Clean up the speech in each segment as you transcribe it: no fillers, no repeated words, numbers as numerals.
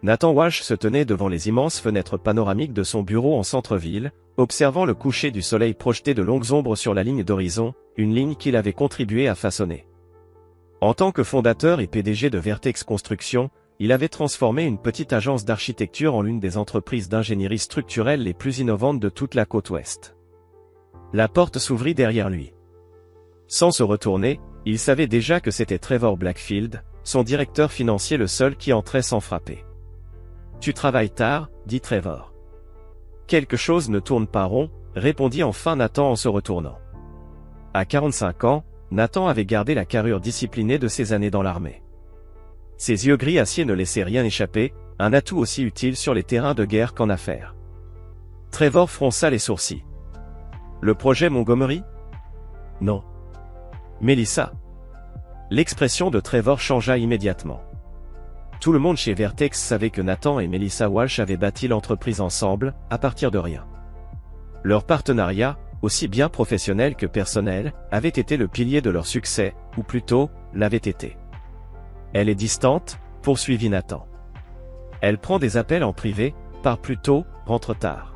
Nathan Walsh se tenait devant les immenses fenêtres panoramiques de son bureau en centre-ville, observant le coucher du soleil projeter de longues ombres sur la ligne d'horizon, une ligne qu'il avait contribué à façonner. En tant que fondateur et PDG de Vertex Construction, il avait transformé une petite agence d'architecture en l'une des entreprises d'ingénierie structurelle les plus innovantes de toute la côte ouest. La porte s'ouvrit derrière lui. Sans se retourner, il savait déjà que c'était Trevor Blackfield, son directeur financier, le seul qui entrait sans frapper. « Tu travailles tard » dit Trevor. « Quelque chose ne tourne pas rond » répondit enfin Nathan en se retournant. À 45 ans, Nathan avait gardé la carrure disciplinée de ses années dans l'armée. Ses yeux gris acier ne laissaient rien échapper, un atout aussi utile sur les terrains de guerre qu'en affaires. Trevor fronça les sourcils. « Le projet Montgomery » ? « Non. » « Melissa ?» L'expression de Trevor changea immédiatement. Tout le monde chez Vertex savait que Nathan et Melissa Walsh avaient bâti l'entreprise ensemble, à partir de rien. Leur partenariat, aussi bien professionnel que personnel, avait été le pilier de leur succès, ou plutôt, l'avait été. « Elle est distante » poursuivit Nathan. « Elle prend des appels en privé, part plus tôt, rentre tard. »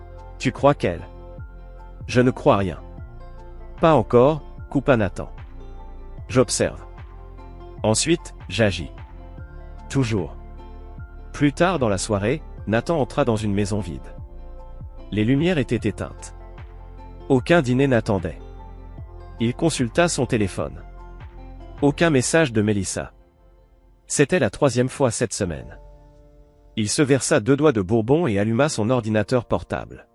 « Tu crois qu'elle » ?« Je ne crois rien. »« Pas encore » coupa Nathan. « J'observe. Ensuite, j'agis. » Toujours. Plus tard dans la soirée, Nathan entra dans une maison vide. Les lumières étaient éteintes. Aucun dîner n'attendait. Il consulta son téléphone. Aucun message de Melissa. C'était la 3e fois cette semaine. Il se versa 2 doigts de bourbon et alluma son ordinateur portable.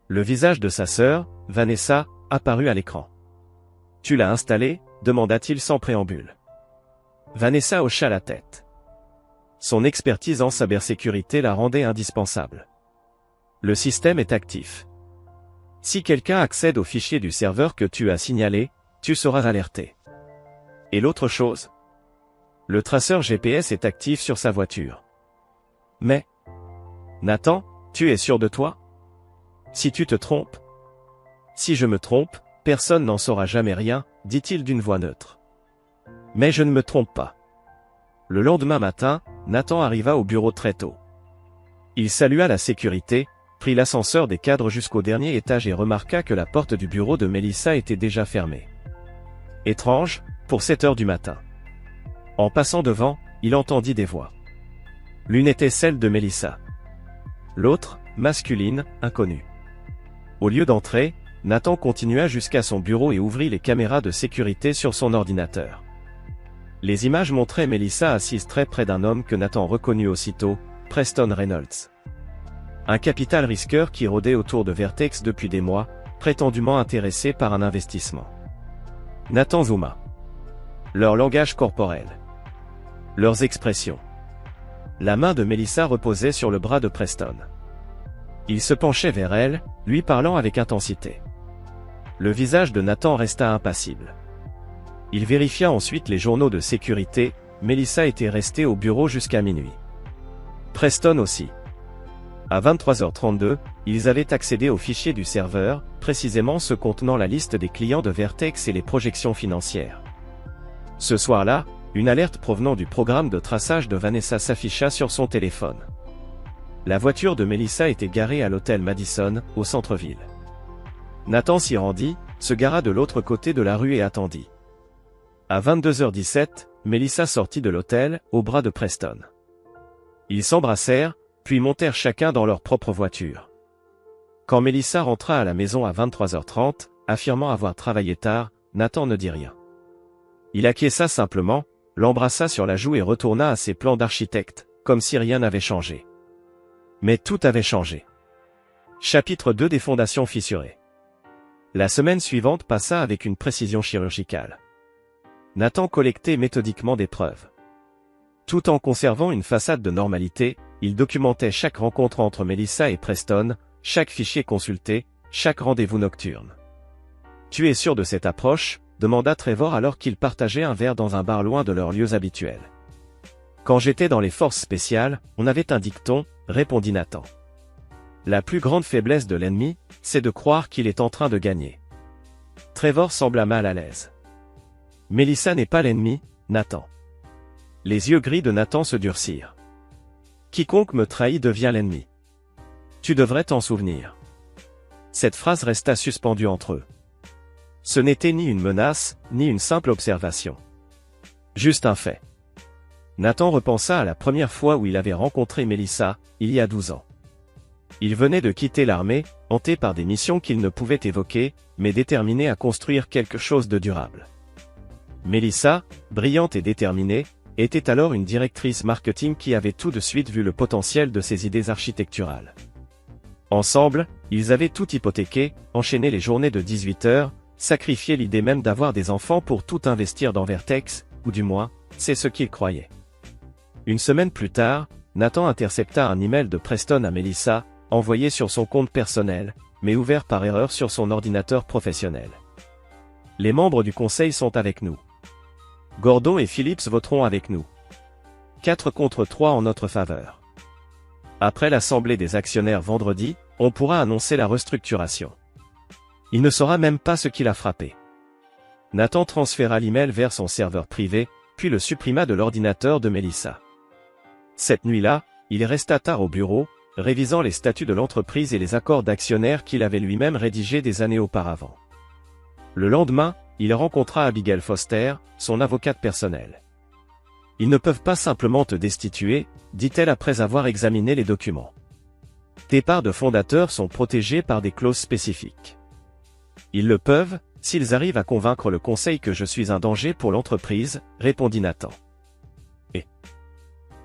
Le visage de sa sœur, Vanessa, apparut à l'écran. « Tu l'as installé » demanda-t-il sans préambule. Vanessa hocha la tête. Son expertise en cybersécurité la rendait indispensable. Le système est actif. Si quelqu'un accède au fichier du serveur que tu as signalé, tu seras alerté. Et l'autre chose ? Le traceur GPS est actif sur sa voiture. Mais, Nathan, tu es sûr de toi ? Si tu te trompes ? Si je me trompe, personne n'en saura jamais rien, dit-il d'une voix neutre. Mais je ne me trompe pas. Le lendemain matin, Nathan arriva au bureau très tôt. Il salua la sécurité, prit l'ascenseur des cadres jusqu'au dernier étage et remarqua que la porte du bureau de Melissa était déjà fermée. Étrange, pour 7 heures du matin. En passant devant, il entendit des voix. L'une était celle de Melissa. L'autre, masculine, inconnue. Au lieu d'entrer, Nathan continua jusqu'à son bureau et ouvrit les caméras de sécurité sur son ordinateur. Les images montraient Melissa assise très près d'un homme que Nathan reconnut aussitôt, Preston Reynolds. Un capital risqueur qui rôdait autour de Vertex depuis des mois, prétendument intéressé par un investissement. Nathan zooma. Leur langage corporel. Leurs expressions. La main de Melissa reposait sur le bras de Preston. Il se penchait vers elle, lui parlant avec intensité. Le visage de Nathan resta impassible. Il vérifia ensuite les journaux de sécurité, Melissa était restée au bureau jusqu'à minuit. Preston aussi. À 23h32, ils avaient accédé au fichier du serveur, précisément ceux contenant la liste des clients de Vertex et les projections financières. Ce soir-là, une alerte provenant du programme de traçage de Vanessa s'afficha sur son téléphone. La voiture de Melissa était garée à l'hôtel Madison, au centre-ville. Nathan s'y rendit, se gara de l'autre côté de la rue et attendit. À 22h17, Melissa sortit de l'hôtel, au bras de Preston. Ils s'embrassèrent, puis montèrent chacun dans leur propre voiture. Quand Melissa rentra à la maison à 23h30, affirmant avoir travaillé tard, Nathan ne dit rien. Il acquiesça simplement, l'embrassa sur la joue et retourna à ses plans d'architecte, comme si rien n'avait changé. Mais tout avait changé. Chapitre 2 des fondations fissurées. La semaine suivante passa avec une précision chirurgicale. Nathan collectait méthodiquement des preuves. Tout en conservant une façade de normalité, il documentait chaque rencontre entre Melissa et Preston, chaque fichier consulté, chaque rendez-vous nocturne. « Tu es sûr de cette approche ?» demanda Trevor alors qu'ils partageaient un verre dans un bar loin de leurs lieux habituels. « Quand j'étais dans les forces spéciales, on avait un dicton, » répondit Nathan. « La plus grande faiblesse de l'ennemi, c'est de croire qu'il est en train de gagner. » Trevor sembla mal à l'aise. « Melissa n'est pas l'ennemi, Nathan. » Les yeux gris de Nathan se durcirent. Quiconque me trahit devient l'ennemi. Tu devrais t'en souvenir. Cette phrase resta suspendue entre eux. Ce n'était ni une menace, ni une simple observation. Juste un fait. Nathan repensa à la première fois où il avait rencontré Mélissa, il y a 12 ans. Il venait de quitter l'armée, hanté par des missions qu'il ne pouvait évoquer, mais déterminé à construire quelque chose de durable. Mélissa, brillante et déterminée, était alors une directrice marketing qui avait tout de suite vu le potentiel de ses idées architecturales. Ensemble, ils avaient tout hypothéqué, enchaîné les journées de 18 heures, sacrifié l'idée même d'avoir des enfants pour tout investir dans Vertex, ou du moins, c'est ce qu'ils croyaient. Une semaine plus tard, Nathan intercepta un email de Preston à Mélissa, envoyé sur son compte personnel, mais ouvert par erreur sur son ordinateur professionnel. Les membres du conseil sont avec nous. Gordon et Phillips voteront avec nous. 4 contre 3 en notre faveur. Après l'assemblée des actionnaires vendredi, on pourra annoncer la restructuration. Il ne saura même pas ce qui l'a frappé. Nathan transféra l'email vers son serveur privé, puis le supprima de l'ordinateur de Mélissa. Cette nuit-là, il resta tard au bureau, révisant les statuts de l'entreprise et les accords d'actionnaires qu'il avait lui-même rédigés des années auparavant. Le lendemain, il rencontra Abigail Foster, son avocate personnelle. « Ils ne peuvent pas simplement te destituer, dit-elle après avoir examiné les documents. Tes parts de fondateurs sont protégées par des clauses spécifiques. Ils le peuvent, s'ils arrivent à convaincre le conseil que je suis un danger pour l'entreprise, répondit Nathan. Et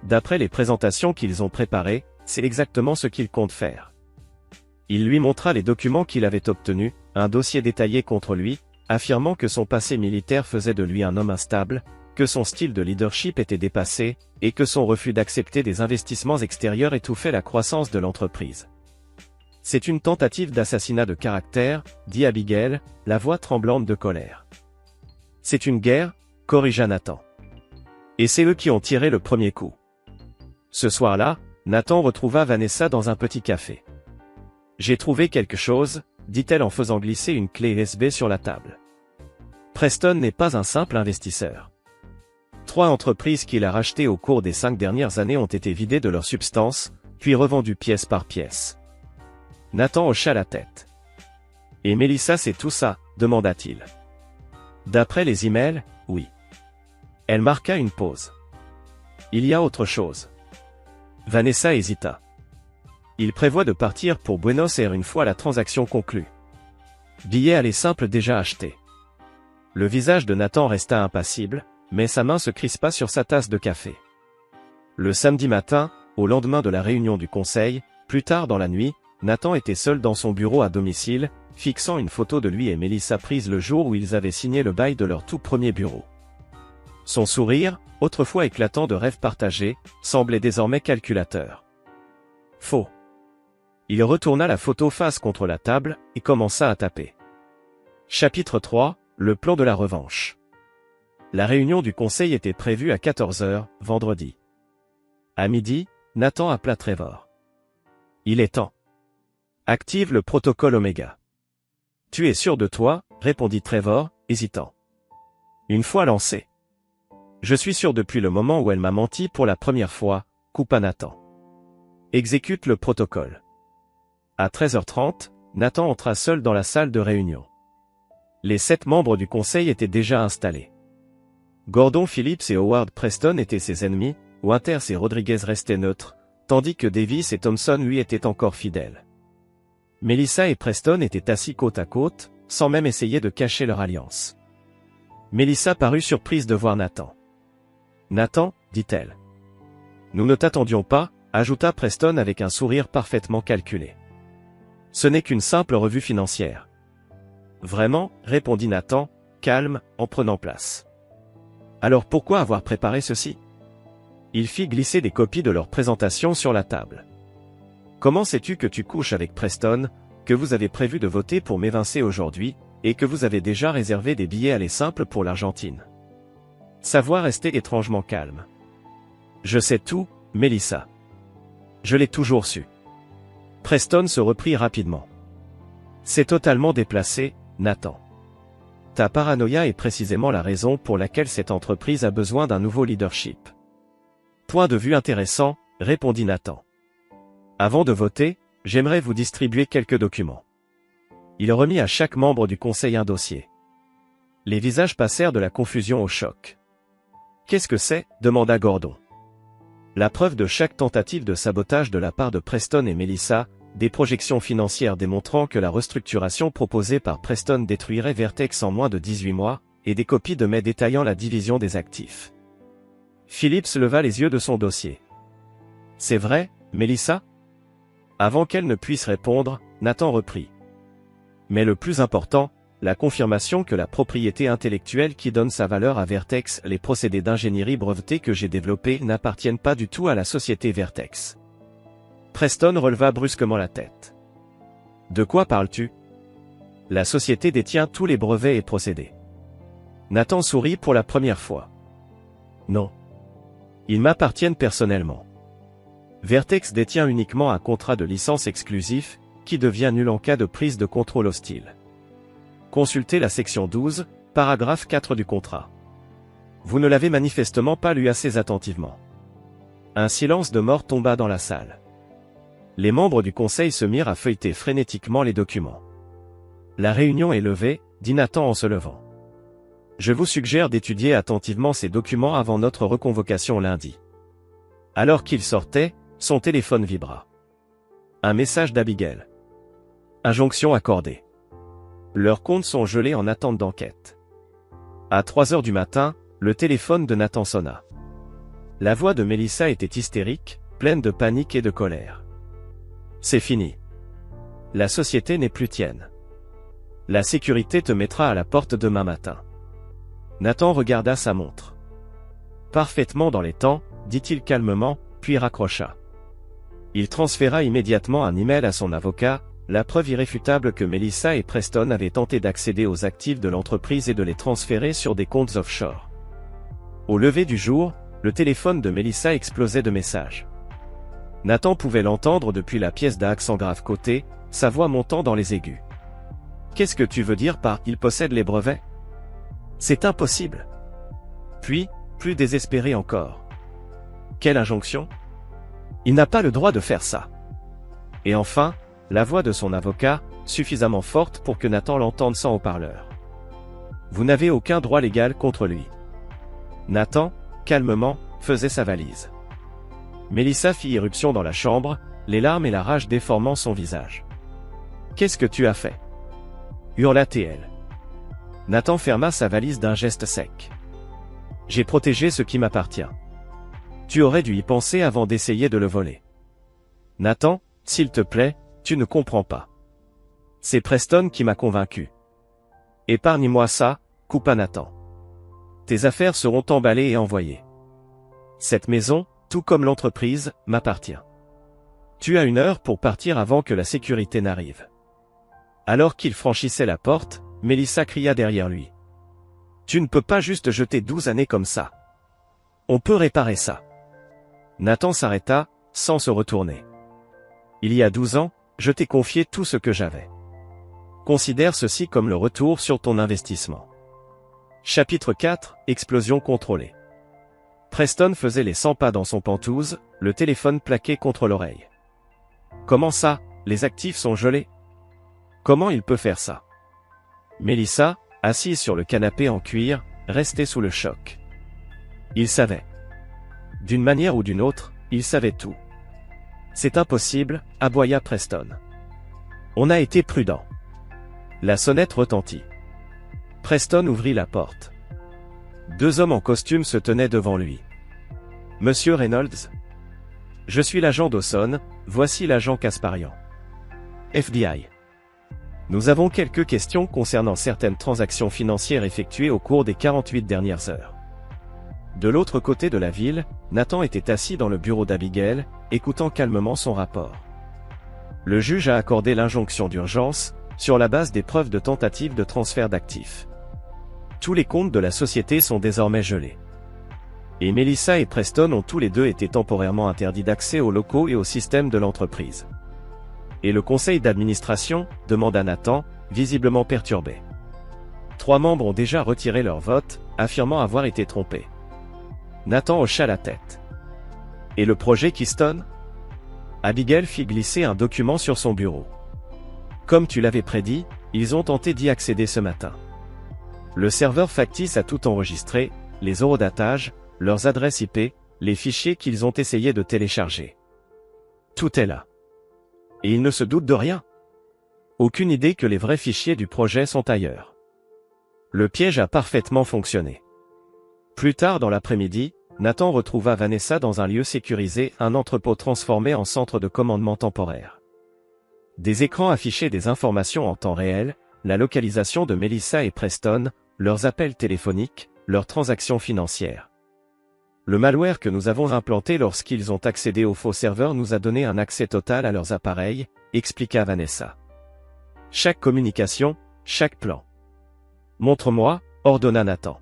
d'après les présentations qu'ils ont préparées, c'est exactement ce qu'ils comptent faire. Il lui montra les documents qu'il avait obtenus, un dossier détaillé contre lui, affirmant que son passé militaire faisait de lui un homme instable, que son style de leadership était dépassé, et que son refus d'accepter des investissements extérieurs étouffait la croissance de l'entreprise. C'est une tentative d'assassinat de caractère, dit Abigail, la voix tremblante de colère. C'est une guerre, corrigea Nathan. Et c'est eux qui ont tiré le premier coup. Ce soir-là, Nathan retrouva Vanessa dans un petit café. J'ai trouvé quelque chose, dit-elle en faisant glisser une clé USB sur la table. Preston n'est pas un simple investisseur. 3 entreprises qu'il a rachetées au cours des 5 dernières années ont été vidées de leur substance, puis revendues pièce par pièce. Nathan hocha la tête. Et Mélissa c'est tout ça, demanda-t-il. D'après les emails, oui. Elle marqua une pause. Il y a autre chose. Vanessa hésita. Il prévoit de partir pour Buenos Aires une fois la transaction conclue. Billet aller simple déjà acheté. Le visage de Nathan resta impassible, mais sa main se crispa sur sa tasse de café. Le samedi matin, au lendemain de la réunion du conseil, plus tard dans la nuit, Nathan était seul dans son bureau à domicile, fixant une photo de lui et Mélissa prise le jour où ils avaient signé le bail de leur tout premier bureau. Son sourire, autrefois éclatant de rêves partagés, semblait désormais calculateur. Faux. Il retourna la photo face contre la table, et commença à taper. Chapitre 3, le plan de la revanche. La réunion du conseil était prévue à 14 h, vendredi. À midi, Nathan appela Trevor. Il est temps. Active le protocole Oméga. Tu es sûr de toi, répondit Trevor, hésitant. Une fois lancé. Je suis sûr depuis le moment où elle m'a menti pour la première fois, coupa Nathan. Exécute le protocole. À 13h30, Nathan entra seul dans la salle de réunion. Les 7 membres du conseil étaient déjà installés. Gordon Phillips et Howard Preston étaient ses ennemis, Winters et Rodriguez restaient neutres, tandis que Davis et Thompson lui étaient encore fidèles. Mélissa et Preston étaient assis côte à côte, sans même essayer de cacher leur alliance. Mélissa parut surprise de voir Nathan. « Nathan, dit-elle. »« Nous ne t'attendions pas, » ajouta Preston avec un sourire parfaitement calculé. « Ce n'est qu'une simple revue financière. »« Vraiment, » répondit Nathan, calme, en prenant place. « Alors pourquoi avoir préparé ceci ?» Il fit glisser des copies de leur présentation sur la table. « Comment sais-tu que tu couches avec Preston, que vous avez prévu de voter pour m'évincer aujourd'hui, et que vous avez déjà réservé des billets aller simple pour l'Argentine ?» Sa voix restait étrangement calme. « Je sais tout, Mélissa. Je l'ai toujours su. » Preston se reprit rapidement. « C'est totalement déplacé, Nathan. Ta paranoïa est précisément la raison pour laquelle cette entreprise a besoin d'un nouveau leadership. » Point de vue intéressant, répondit Nathan. Avant de voter, j'aimerais vous distribuer quelques documents. Il remit à chaque membre du conseil un dossier. Les visages passèrent de la confusion au choc. Qu'est-ce que c'est? Demanda Gordon. La preuve de chaque tentative de sabotage de la part de Preston et Melissa, des projections financières démontrant que la restructuration proposée par Preston détruirait Vertex en moins de 18 mois, et des copies de mai détaillant la division des actifs. Phillips leva les yeux de son dossier. C'est vrai, Melissa? Avant qu'elle ne puisse répondre, Nathan reprit. Mais le plus important, la confirmation que la propriété intellectuelle qui donne sa valeur à Vertex, les procédés d'ingénierie brevetés que j'ai développés n'appartiennent pas du tout à la société Vertex. Preston releva brusquement la tête. De quoi parles-tu? La société détient tous les brevets et procédés. Nathan sourit pour la première fois. Non. Ils m'appartiennent personnellement. Vertex détient uniquement un contrat de licence exclusif, qui devient nul en cas de prise de contrôle hostile. Consultez la section 12, paragraphe 4 du contrat. Vous ne l'avez manifestement pas lu assez attentivement. Un silence de mort tomba dans la salle. Les membres du conseil se mirent à feuilleter frénétiquement les documents. La réunion est levée, dit Nathan en se levant. Je vous suggère d'étudier attentivement ces documents avant notre reconvocation lundi. Alors qu'il sortait, son téléphone vibra. Un message d'Abigail. Injonction accordée. Leurs comptes sont gelés en attente d'enquête. À 3 heures du matin, le téléphone de Nathan sonna. La voix de Melissa était hystérique, pleine de panique et de colère. C'est fini. La société n'est plus tienne. La sécurité te mettra à la porte demain matin. Nathan regarda sa montre. Parfaitement dans les temps, dit-il calmement, puis raccrocha. Il transféra immédiatement un email à son avocat, la preuve irréfutable que Melissa et Preston avaient tenté d'accéder aux actifs de l'entreprise et de les transférer sur des comptes offshore. Au lever du jour, le téléphone de Melissa explosait de messages. Nathan pouvait l'entendre depuis la pièce d'à accent grave côté, sa voix montant dans les aigus. Qu'est-ce que tu veux dire par « il possède les brevets » ? C'est impossible. Puis, plus désespéré encore. Quelle injonction ? Il n'a pas le droit de faire ça. Et enfin, la voix de son avocat, suffisamment forte pour que Nathan l'entende sans haut-parleur. Vous n'avez aucun droit légal contre lui. Nathan, calmement, faisait sa valise. Melissa fit irruption dans la chambre, les larmes et la rage déformant son visage. Qu'est-ce que tu as fait ? Hurla-t-elle. Nathan ferma sa valise d'un geste sec. J'ai protégé ce qui m'appartient. Tu aurais dû y penser avant d'essayer de le voler. Nathan, s'il te plaît, tu ne comprends pas. C'est Preston qui m'a convaincu. Épargne-moi ça, coupa Nathan. Tes affaires seront emballées et envoyées. Cette maison, tout comme l'entreprise, m'appartient. Tu as 1 heure pour partir avant que la sécurité n'arrive. Alors qu'il franchissait la porte, Melissa cria derrière lui. Tu ne peux pas juste jeter 12 années comme ça. On peut réparer ça. Nathan s'arrêta, sans se retourner. Il y a 12 ans, je t'ai confié tout ce que j'avais. Considère ceci comme le retour sur ton investissement. Chapitre 4, explosion contrôlée. Preston faisait les 100 pas dans son pantouse, le téléphone plaqué contre l'oreille. Comment ça, les actifs sont gelés? Comment il peut faire ça? Melissa, assise sur le canapé en cuir, restait sous le choc. Il savait. D'une manière ou d'une autre, il savait tout. C'est impossible, aboya Preston. On a été prudent. La sonnette retentit. Preston ouvrit la porte. 2 hommes en costume se tenaient devant lui. Monsieur Reynolds? Je suis l'agent Dawson, voici l'agent Kasparian. FBI. Nous avons quelques questions concernant certaines transactions financières effectuées au cours des 48 dernières heures. De l'autre côté de la ville, Nathan était assis dans le bureau d'Abigail, écoutant calmement son rapport. Le juge a accordé l'injonction d'urgence, sur la base des preuves de tentative de transfert d'actifs. Tous les comptes de la société sont désormais gelés. Et Melissa et Preston ont tous les deux été temporairement interdits d'accès aux locaux et au système de l'entreprise. Et le conseil d'administration, demanda Nathan, visiblement perturbé. 3 membres ont déjà retiré leur vote, affirmant avoir été trompés. Nathan hocha la tête. Et le projet Keystone? Abigail fit glisser un document sur son bureau. Comme tu l'avais prédit, ils ont tenté d'y accéder ce matin. Le serveur factice a tout enregistré, les horodatage, leurs adresses IP, les fichiers qu'ils ont essayé de télécharger. Tout est là. Et ils ne se doutent de rien. Aucune idée que les vrais fichiers du projet sont ailleurs. Le piège a parfaitement fonctionné. Plus tard dans l'après-midi, Nathan retrouva Vanessa dans un lieu sécurisé, un entrepôt transformé en centre de commandement temporaire. Des écrans affichaient des informations en temps réel, la localisation de Melissa et Preston, leurs appels téléphoniques, leurs transactions financières. Le malware que nous avons implanté lorsqu'ils ont accédé au faux serveur nous a donné un accès total à leurs appareils, expliqua Vanessa. Chaque communication, chaque plan. Montre-moi, ordonna Nathan.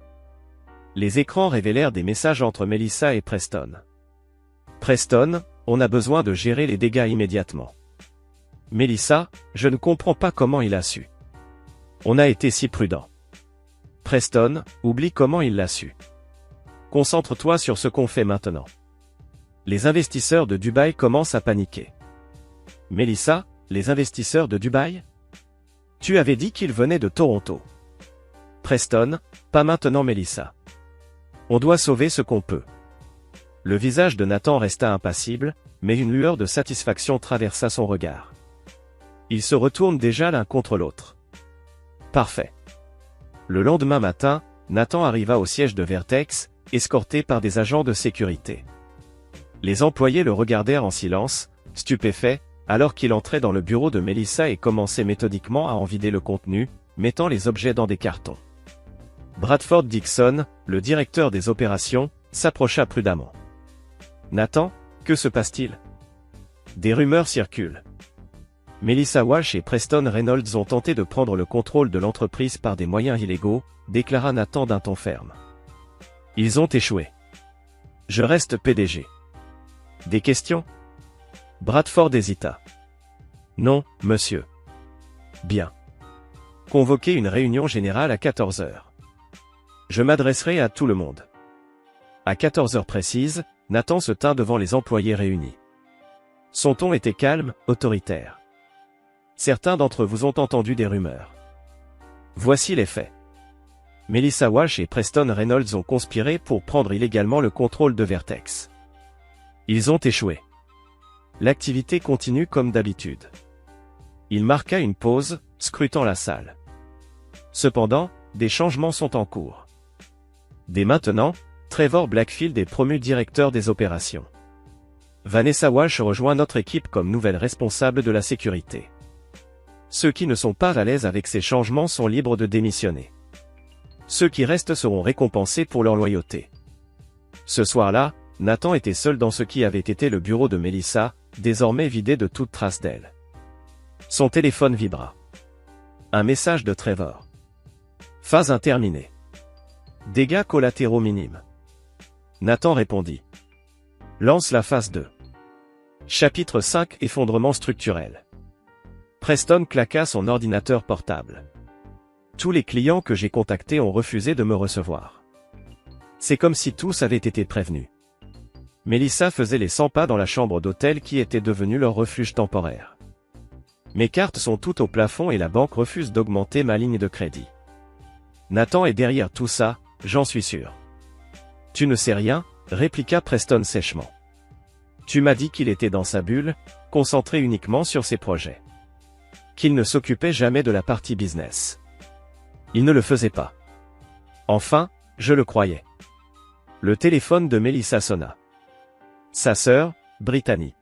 Les écrans révélèrent des messages entre Melissa et Preston. Preston, on a besoin de gérer les dégâts immédiatement. Melissa, je ne comprends pas comment il a su. On a été si prudent. Preston, oublie comment il l'a su. Concentre-toi sur ce qu'on fait maintenant. Les investisseurs de Dubaï commencent à paniquer. Melissa, les investisseurs de Dubaï? Tu avais dit qu'ils venaient de Toronto. Preston, pas maintenant Melissa. On doit sauver ce qu'on peut. Le visage de Nathan resta impassible, mais une lueur de satisfaction traversa son regard. Ils se retournent déjà l'un contre l'autre. Parfait. Le lendemain matin, Nathan arriva au siège de Vertex, escorté par des agents de sécurité. Les employés le regardèrent en silence, stupéfaits, alors qu'il entrait dans le bureau de Melissa et commençait méthodiquement à en vider le contenu, mettant les objets dans des cartons. Bradford Dixon, le directeur des opérations, s'approcha prudemment. Nathan, que se passe-t-il? Des rumeurs circulent. Melissa Walsh et Preston Reynolds ont tenté de prendre le contrôle de l'entreprise par des moyens illégaux, déclara Nathan d'un ton ferme. Ils ont échoué. Je reste PDG. Des questions? Bradford hésita. Non, monsieur. Bien. Convoquez une réunion générale à 14 heures. Je m'adresserai à tout le monde. À 14 heures précises, Nathan se tint devant les employés réunis. Son ton était calme, autoritaire. Certains d'entre vous ont entendu des rumeurs. Voici les faits. Melissa Walsh et Preston Reynolds ont conspiré pour prendre illégalement le contrôle de Vertex. Ils ont échoué. L'activité continue comme d'habitude. Il marqua une pause, scrutant la salle. Cependant, des changements sont en cours. Dès maintenant, Trevor Blackfield est promu directeur des opérations. Vanessa Walsh rejoint notre équipe comme nouvelle responsable de la sécurité. Ceux qui ne sont pas à l'aise avec ces changements sont libres de démissionner. Ceux qui restent seront récompensés pour leur loyauté. Ce soir-là, Nathan était seul dans ce qui avait été le bureau de Melissa, désormais vidé de toute trace d'elle. Son téléphone vibra. Un message de Trevor. Phase interminée. Dégâts collatéraux minimes. Nathan répondit. Lance la phase 2. Chapitre 5 Effondrement structurel. Preston claqua son ordinateur portable. Tous les clients que j'ai contactés ont refusé de me recevoir. C'est comme si tous avaient été prévenus. Melissa faisait les 100 pas dans la chambre d'hôtel qui était devenue leur refuge temporaire. Mes cartes sont toutes au plafond et la banque refuse d'augmenter ma ligne de crédit. Nathan est derrière tout ça, j'en suis sûr. Tu ne sais rien, répliqua Preston sèchement. Tu m'as dit qu'il était dans sa bulle, concentré uniquement sur ses projets. Qu'il ne s'occupait jamais de la partie business. Il ne le faisait pas. Enfin, je le croyais. Le téléphone de Melissa sonna. Sa sœur, Brittany.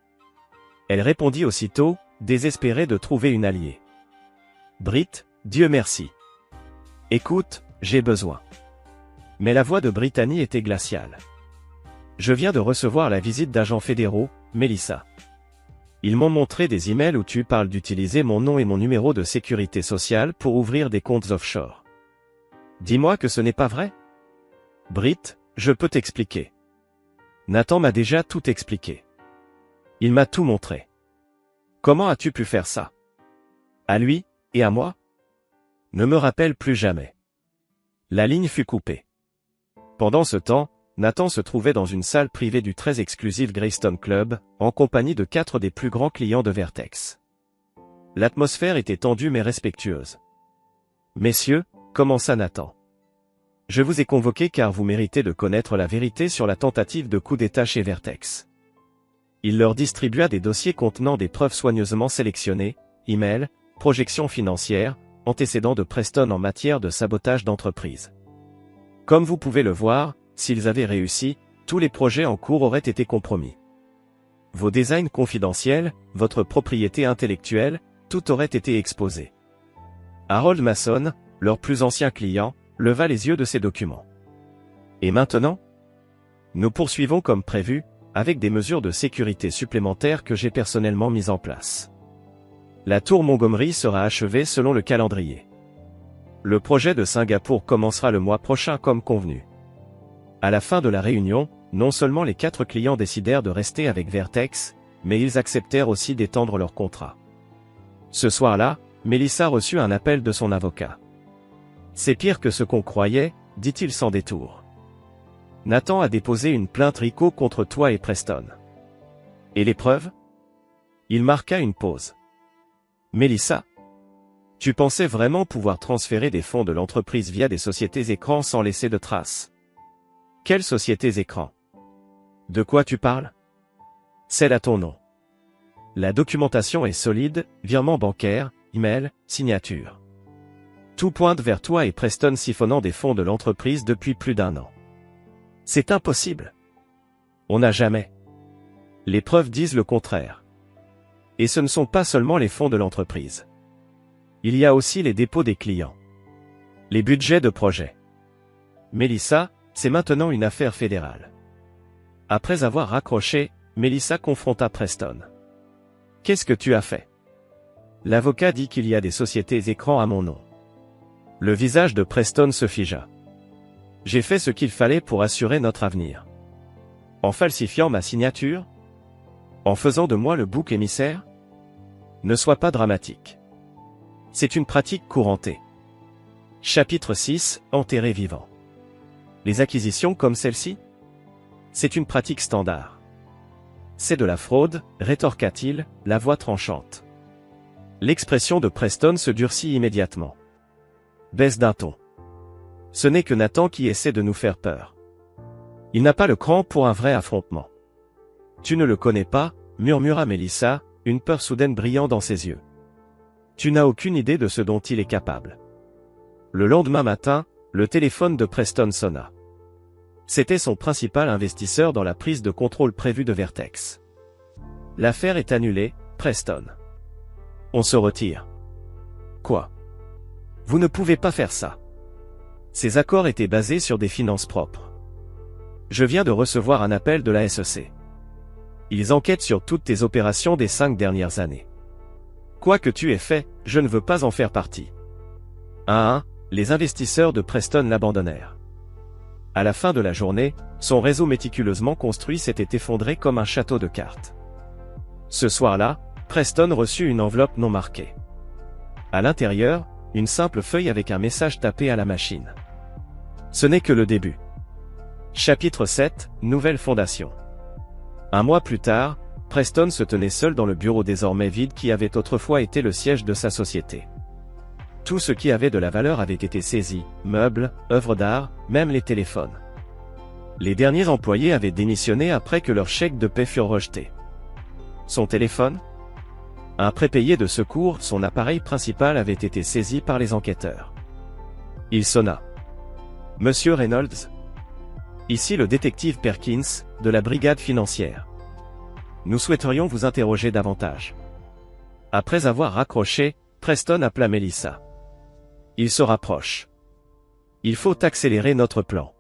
Elle répondit aussitôt, désespérée de trouver une alliée. Britt, Dieu merci. Écoute, j'ai besoin. Mais la voix de Brittany était glaciale. Je viens de recevoir la visite d'agents fédéraux, Melissa. Ils m'ont montré des emails où tu parles d'utiliser mon nom et mon numéro de sécurité sociale pour ouvrir des comptes offshore. Dis-moi que ce n'est pas vrai? Britt, je peux t'expliquer. Nathan m'a déjà tout expliqué. Il m'a tout montré. Comment as-tu pu faire ça? À lui, et à moi? Ne me rappelle plus jamais. La ligne fut coupée. Pendant ce temps, Nathan se trouvait dans une salle privée du très exclusif Greystone Club, en compagnie de 4 des plus grands clients de Vertex. L'atmosphère était tendue mais respectueuse. « Messieurs, commença Nathan. Je vous ai convoqués car vous méritez de connaître la vérité sur la tentative de coup d'État chez Vertex. » Il leur distribua des dossiers contenant des preuves soigneusement sélectionnées, emails, projections financières, antécédents de Preston en matière de sabotage d'entreprise. Comme vous pouvez le voir, s'ils avaient réussi, tous les projets en cours auraient été compromis. Vos designs confidentiels, votre propriété intellectuelle, tout aurait été exposé. Harold Mason, leur plus ancien client, leva les yeux de ces documents. Et maintenant? Nous poursuivons comme prévu, avec des mesures de sécurité supplémentaires que j'ai personnellement mises en place. La tour Montgomery sera achevée selon le calendrier. Le projet de Singapour commencera le mois prochain comme convenu. À la fin de la réunion, non seulement les 4 clients décidèrent de rester avec Vertex, mais ils acceptèrent aussi d'étendre leur contrat. Ce soir-là, Melissa reçut un appel de son avocat. « C'est pire que ce qu'on croyait », dit-il sans détour. « Nathan a déposé une plainte RICO contre toi et Preston. » « Et les preuves ?» Il marqua une pause. « Melissa, tu pensais vraiment pouvoir transférer des fonds de l'entreprise via des sociétés écrans sans laisser de traces? » « Quelles sociétés écrans? De quoi tu parles? » « Celle à ton nom. La documentation est solide, virement bancaire, email, signature. Tout pointe vers toi et Preston siphonnant des fonds de l'entreprise depuis plus d'1 an. C'est impossible. On n'a jamais. Les preuves disent le contraire. Et ce ne sont pas seulement les fonds de l'entreprise. Il y a aussi les dépôts des clients. Les budgets de projet. Melissa, c'est maintenant une affaire fédérale. Après avoir raccroché, Melissa confronta Preston. « Qu'est-ce que tu as fait? » L'avocat dit qu'il y a des sociétés écrans à mon nom. Le visage de Preston se figea. « J'ai fait ce qu'il fallait pour assurer notre avenir. En falsifiant ma signature? En faisant de moi le bouc émissaire? Ne sois pas dramatique. C'est une pratique courantée. » Chapitre 6, enterré vivant. Les acquisitions comme celle-ci? C'est une pratique standard. C'est de la fraude, rétorqua-t-il, la voix tranchante. L'expression de Preston se durcit immédiatement. Baisse d'un ton. Ce n'est que Nathan qui essaie de nous faire peur. Il n'a pas le cran pour un vrai affrontement. Tu ne le connais pas, murmura Melissa, une peur soudaine brillant dans ses yeux. Tu n'as aucune idée de ce dont il est capable. Le lendemain matin, le téléphone de Preston sonna. C'était son principal investisseur dans la prise de contrôle prévue de Vertex. L'affaire est annulée, Preston. On se retire. Quoi? Vous ne pouvez pas faire ça. Ces accords étaient basés sur des finances propres. Je viens de recevoir un appel de la SEC. Ils enquêtent sur toutes tes opérations des 5 dernières années. Quoi que tu aies fait, je ne veux pas en faire partie. 1. Les investisseurs de Preston l'abandonnèrent. À la fin de la journée, son réseau méticuleusement construit s'était effondré comme un château de cartes. Ce soir-là, Preston reçut une enveloppe non marquée. À l'intérieur, une simple feuille avec un message tapé à la machine. Ce n'est que le début. Chapitre 7, Nouvelle fondation. Un mois plus tard, Preston se tenait seul dans le bureau désormais vide qui avait autrefois été le siège de sa société. Tout ce qui avait de la valeur avait été saisi, meubles, œuvres d'art, même les téléphones. Les derniers employés avaient démissionné après que leurs chèques de paie furent rejetés. Son téléphone? Un prépayé de secours, son appareil principal avait été saisi par les enquêteurs. Il sonna. Monsieur Reynolds? Ici le détective Perkins, de la brigade financière. Nous souhaiterions vous interroger davantage. Après avoir raccroché, Preston appela Melissa. Il se rapproche. Il faut accélérer notre plan.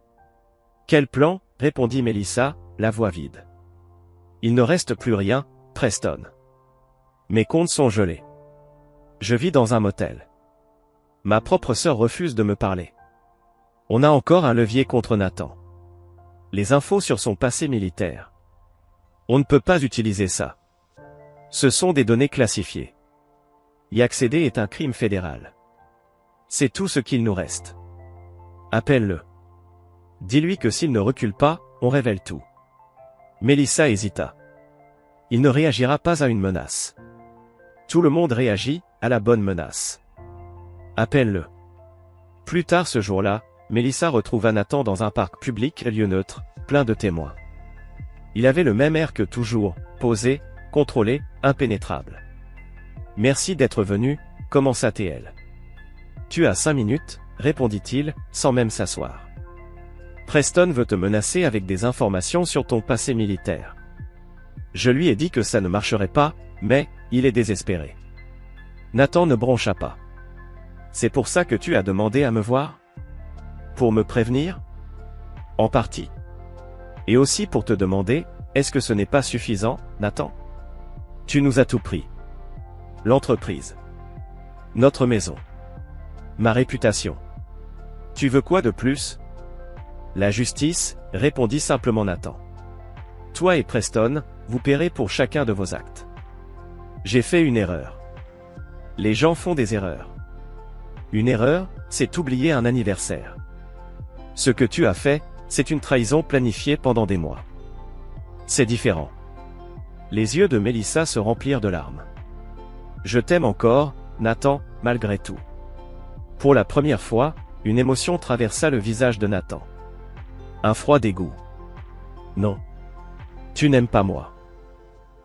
Quel plan? Répondit Melissa, la voix vide. Il ne reste plus rien, Preston. Mes comptes sont gelés. Je vis dans un motel. Ma propre sœur refuse de me parler. On a encore un levier contre Nathan. Les infos sur son passé militaire. On ne peut pas utiliser ça. Ce sont des données classifiées. Y accéder est un crime fédéral. C'est tout ce qu'il nous reste. Appelle-le. Dis-lui que s'il ne recule pas, on révèle tout. Mélissa hésita. Il ne réagira pas à une menace. Tout le monde réagit à la bonne menace. Appelle-le. Plus tard ce jour-là, Mélissa retrouva Nathan dans un parc public, lieu neutre, plein de témoins. Il avait le même air que toujours, posé, contrôlé, impénétrable. « Merci d'être venu », commença-t-elle. « Tu as 5 minutes », répondit-il, sans même s'asseoir. « Preston veut te menacer avec des informations sur ton passé militaire. Je lui ai dit que ça ne marcherait pas, mais, il est désespéré. » Nathan ne broncha pas. « C'est pour ça que tu as demandé à me voir ? Pour me prévenir ? En partie. Et aussi pour te demander, est-ce que ce n'est pas suffisant, Nathan ? Tu nous as tout pris. L'entreprise. Notre maison. Ma réputation. Tu veux quoi de plus ? La justice, répondit simplement Nathan. Toi et Preston, vous paierez pour chacun de vos actes. J'ai fait une erreur. Les gens font des erreurs. Une erreur, c'est oublier un anniversaire. Ce que tu as fait, c'est une trahison planifiée pendant des mois. C'est différent. Les yeux de Mélissa se remplirent de larmes. Je t'aime encore, Nathan, malgré tout. Pour la première fois, une émotion traversa le visage de Nathan. Un froid dégoût. Non. Tu n'aimes pas moi.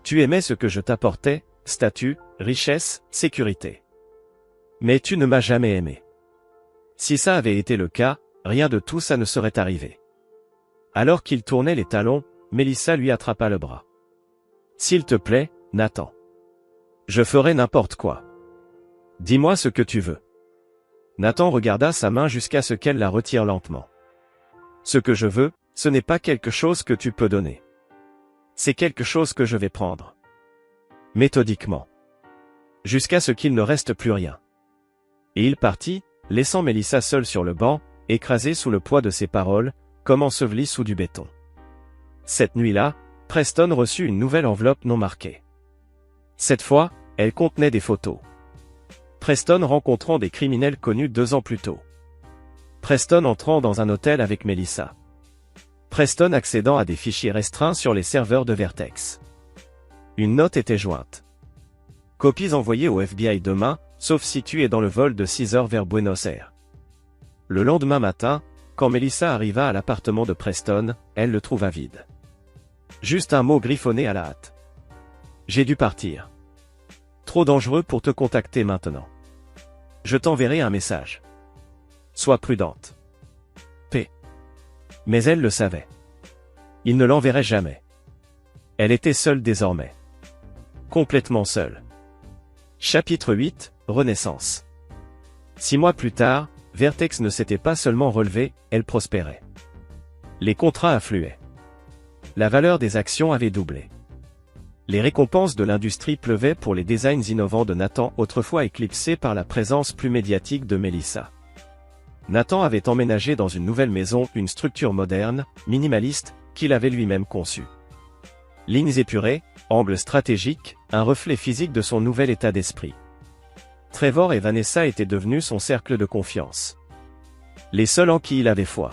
Tu aimais ce que je t'apportais, statut, richesse, sécurité. Mais tu ne m'as jamais aimé. Si ça avait été le cas, rien de tout ça ne serait arrivé. Alors qu'il tournait les talons, Mélissa lui attrapa le bras. S'il te plaît, Nathan. Je ferai n'importe quoi. Dis-moi ce que tu veux. Nathan regarda sa main jusqu'à ce qu'elle la retire lentement. Ce que je veux, ce n'est pas quelque chose que tu peux donner. C'est quelque chose que je vais prendre. Méthodiquement. Jusqu'à ce qu'il ne reste plus rien. Et il partit, laissant Mélissa seule sur le banc, écrasée sous le poids de ses paroles, comme ensevelie sous du béton. Cette nuit-là, Preston reçut une nouvelle enveloppe non marquée. Cette fois, elle contenait des photos. Preston rencontrant des criminels connus 2 ans plus tôt. Preston entrant dans un hôtel avec Mélissa. Preston accédant à des fichiers restreints sur les serveurs de Vertex. Une note était jointe. Copies envoyées au FBI demain, sauf si tu es dans le vol de 6 heures vers Buenos Aires. Le lendemain matin, quand Mélissa arriva à l'appartement de Preston, elle le trouva vide. Juste un mot griffonné à la hâte. J'ai dû partir. Trop dangereux pour te contacter maintenant. Je t'enverrai un message. Sois prudente. P. Mais elle le savait. Il ne l'enverrait jamais. Elle était seule désormais. Complètement seule. Chapitre 8, Renaissance. 6 mois plus tard, Vertex ne s'était pas seulement relevé, elle prospérait. Les contrats affluaient. La valeur des actions avait doublé. Les récompenses de l'industrie pleuvaient pour les designs innovants de Nathan, autrefois éclipsés par la présence plus médiatique de Mélissa. Nathan avait emménagé dans une nouvelle maison, une structure moderne, minimaliste, qu'il avait lui-même conçue. Lignes épurées, angles stratégiques, un reflet physique de son nouvel état d'esprit. Trevor et Vanessa étaient devenus son cercle de confiance. Les seuls en qui il avait foi.